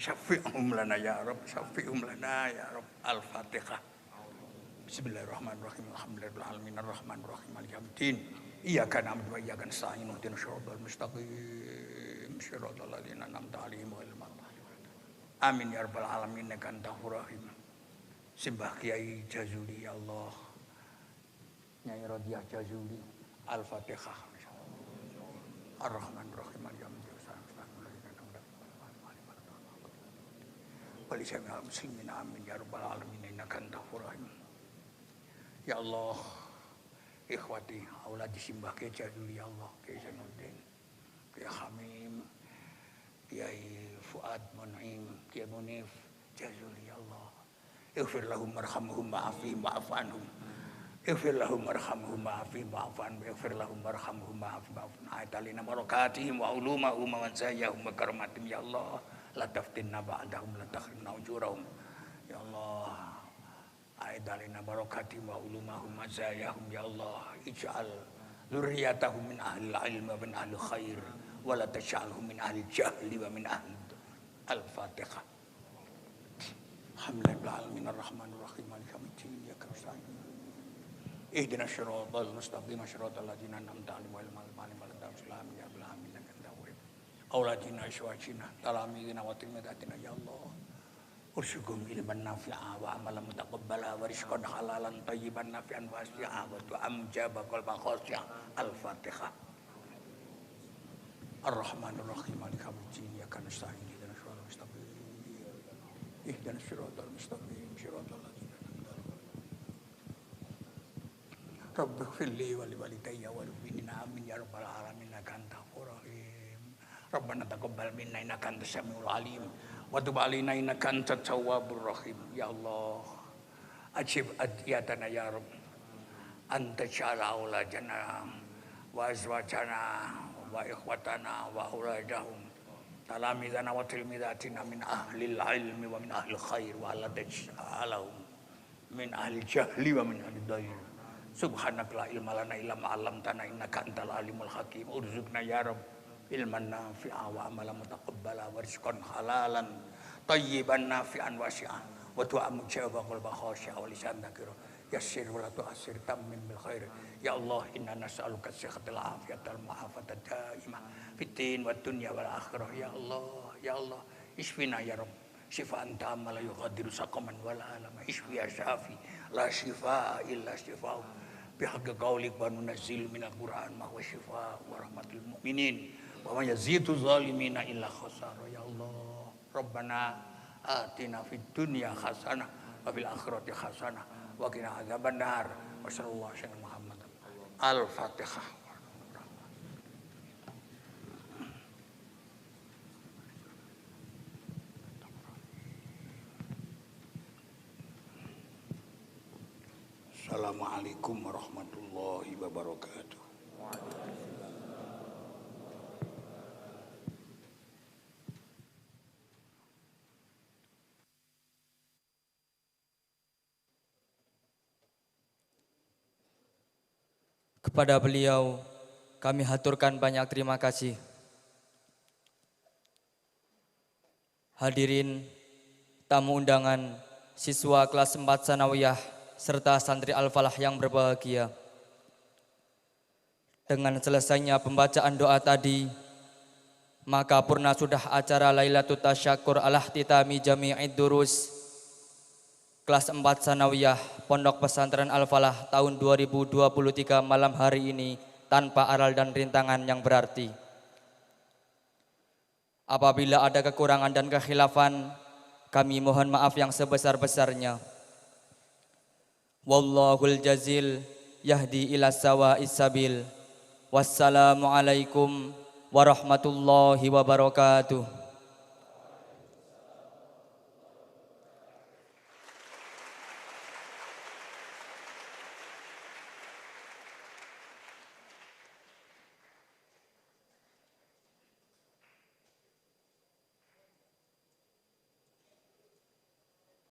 Syafi'hum lana ya Rabb. Syafi'hum lana ya Rabb. Al-Fatihah. Bismillahirrahmanirrahim. Alhamdulillahil alamin arrahmanir rahim maliki yaumiddin. Iyyaka na'budu wa iyyaka nasta'in. Ihdinas siratal mustaqim. Siratal ladzina an'amta 'alaihim ghairil maghdubi. Amin ya rabbal alamin innaka antal rahim. Simbah Kiai Jazuli ya Allah. Nyai Rodiah Jazuli. Al-Fatihah. Ar-Rahman Ar-Rahim Walisami'al muslimin amin ya rabbal alamin innaka antal rahim. Ya Allah, ikhwati auladi simbah Kiai Jazuli ya Allah, Kiai Zainuddin, Kiai Hamim, Kiai Fuad Mun'im, Kiai Munif Jazuli ya Allah. Ighfir lahum warhamhum wa'afihim wa'fu anhum. Ighfir lahum warhamhum wa'afihim wa'fu anhum. Ighfir lahum warhamhum wa'afihim wa'fu anhum. Atalina barakatihim wa ulumahum wa manzayahum wa karamatim ya Allah. La taftinna ba'dahum la takhrimna ujurahum. Ya Allah. Atalina barakatihim wa ulumahum wa manzayahum ya Allah. Ij'al dzurriyyatahum min ahli ilmi wa min ahli khair. Wa la taj'alhum min ahli jahli wa min ahli al-Fatihah. Alhamdulillahil alamin arrahmanir rahim maliki yaumiddin iyyaka nasta'in. Ihdinas siratal mustaqim siratal ladzina an'amta 'alaihim ghairil maghdubi 'alaihim waladdallin. Ya rabbal alamin innaka antal wahhab. Auladina syuwajina talamidina wa tilmidatina ya Allah. Ursyukum ilman nafi'a wa amalan mutaqabbala wa rizqan halalan thayyiban nafi'an wasi'a wa tu'am jaba qalban khashi'a. Al-Fatihah. Ar-Rahmanir Rahim maliki yaumiddin iyyaka nasta'in. Ihdinas siratal mustaqim siratal ladzina an'amta 'alaihim. Rabbighfir li wa li walidayya wal mu'minina amin ya rabbal alamin innaka antal rahim. Rabbana taqabbal minna innaka antas samiul alim wa tub 'alaina innaka antat tawwabur rahim. Ya Allah, ajib adiyatana ya Rabb. Anta ja'ala auladana wa azwajana wa ikhwatana wa auladahum talamidana wa tilmidatina min ahlil ilmi wa min ahlil khair wa la taj'alahum min ahlil jahli wa min ahlil dair. Subhanaka la ilma lana illa ma 'allamtana innaka antal alimul hakim. Urzuqna ya Rabb ilman nafi'a wa amalan mutaqabbala wa rizqan halalan thayyiban nafi'an wasi'an wa du'a mujaba qalban khashi'a wa lisan dzakira. Yassir wa la tu'assir tammim bil khair. Ya Allah, inna nas'aluka as-sihhatal afiyatal mu'afatat daimah fiddin wad dunya wal akhirah. Ya Allah, ya Allah, isfina ya Rabb. Shifaan tamma la yughadiru saqaman wala alama. Isfi ya syafi la shifaa illa shifaa. Bihaqqi qaulik wa nunazzil minal Qur'an ma huwa shifaa wa rahmatul mu'minin wa ma yazidu zalimina illa khasara. Ya Allah, Rabbana atina fid dunya hasanah wa fil akhirati hasanah wa qina adzabannar. Wa sallallahu alaihi wasallam Muhammad. Al-Fatihah. Assalamualaikum warahmatullahi wabarakatuh. Kepada beliau kami haturkan banyak terima kasih. Hadirin tamu undangan, siswa kelas 4 Sanawiyah serta santri Al-Falah yang berbahagia. Dengan selesainya pembacaan doa tadi, maka purna sudah acara Lailatul Tasyakur Al-Ihtitami Jami'id Durus kelas 4 Sanawiyah Pondok Pesantren Al-Falah tahun 2023 malam hari ini tanpa aral dan rintangan yang berarti. Apabila ada kekurangan dan kekhilafan, kami mohon maaf yang sebesar-besarnya. Wallahul jazil yahdi ila sawa'is sabil. Wassalamualaikum warahmatullahi wabarakatuh.